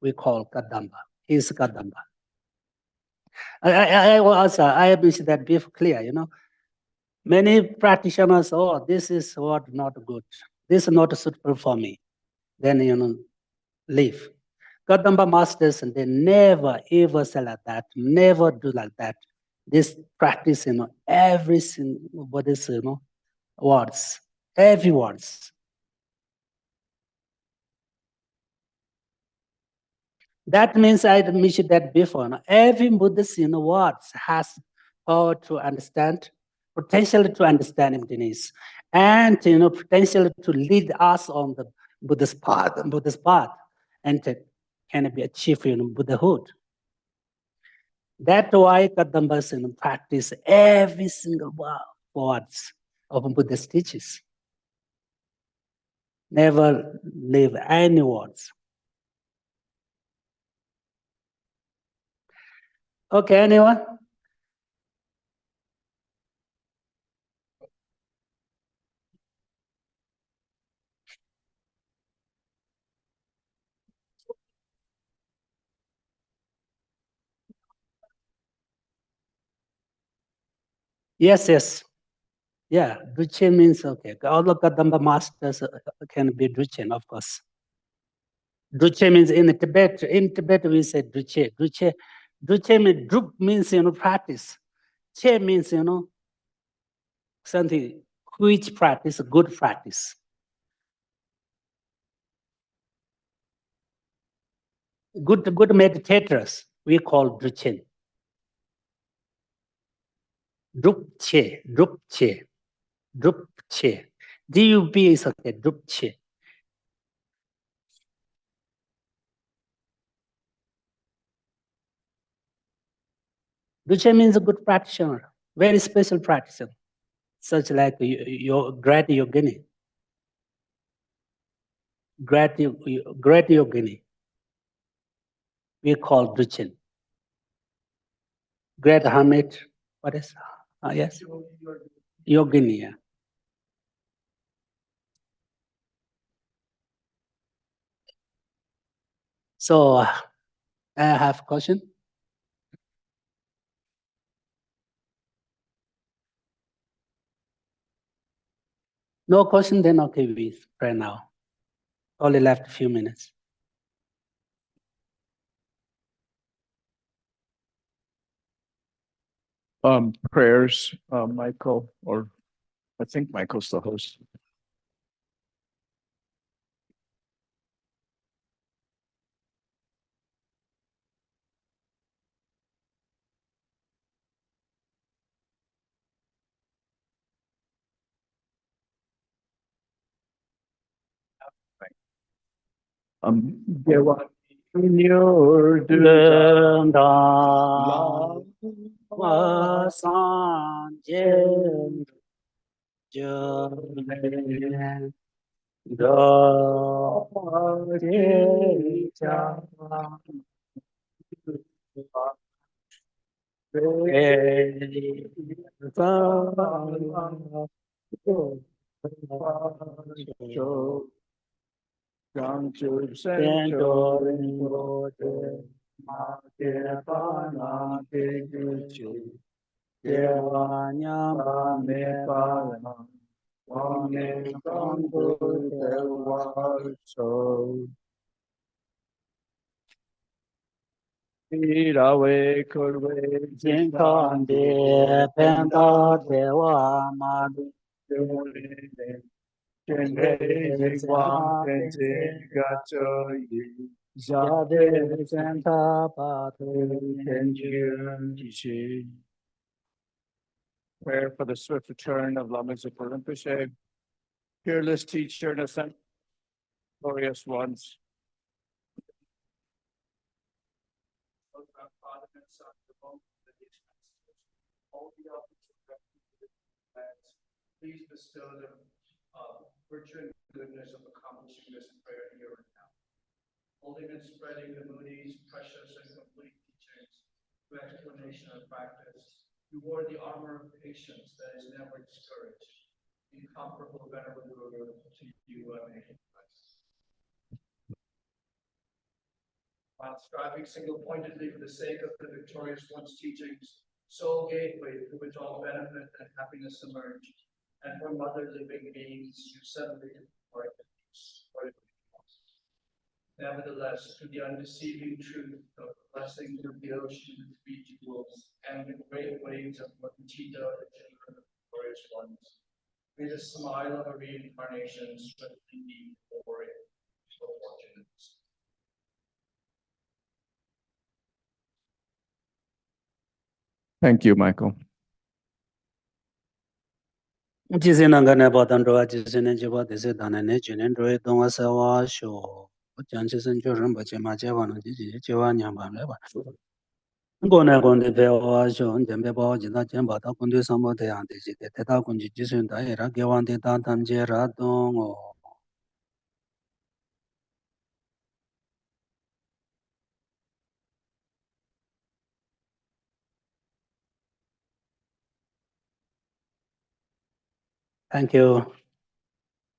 We call Kadamba. He is Kadamba. I mentioned that before clear, Many practitioners, this is what not good. This is not suitable for me. Then, leave. Kadamba masters, they never ever say like that, never do like that. This practice, every single Buddhist, words, every words. That means I mentioned that before. Every Buddhist, words has power to understand, potential to understand emptiness, and potential to lead us on the Buddhist path, and can be achieved in Buddhahood. That's why Kadambas practice every single words of Buddhist teachings. Never leave any words. Okay, anyone? Yes, yes. Yeah, Duche means okay. All the Kadamba masters can be Duchen, of course. Duche means in Tibet. In Tibet we say Duche. Duche means drup means practice. Che means something which practice, good practice. Good meditators we call Duchen. Drup che. DUP is okay. Drup che. Duche means a good practitioner, very special practitioner, such like your great yogini. Great yogini. We call Duchen. Great hermit. What is? Yes. Yogini. Yeah. So I have a question. No question, then okay, we pray now. Only left a few minutes. Prayers, Michael, or I think Michael's the host. Dewa Junior Irawe kurwe Jinkande penda dewa madu jade senta Prayer for the swift return of Lama Rinpoche, fearless teacher and ascent, glorious ones. Please bestow the virtue and goodness of accomplishing this prayer here and now. Holding and spreading the Moody's precious and complete teachings through explanation and practice, you wore the armor of patience that is never discouraged. Incomparable venerable Guru, to you I make Christ. While striving single-pointedly for the sake of the victorious one's teachings, sole gateway through which all benefit and happiness emerge, and for mother living beings, you suddenly depart the peace. Nevertheless, through the undeceiving truth of blessings of the ocean and three jewels, and the great waves of Matita, the children of the glorious ones, may the smile of a reincarnation strengthen me for it, so fortunate. Thank you, Michael. Jizinangane Bodandroa Jizininjiba Dizidane Jinindre Donga Sawa Sho Janchisen Jorimba Chimachevana Jijiwa Nyambameba Gona Gondi Peo Sho Jambe Bao Jina Jamba Takundi Samo de Antiji Teta Kunji Jisun Daira Gewandi Tantam Jera Dongo Thank you.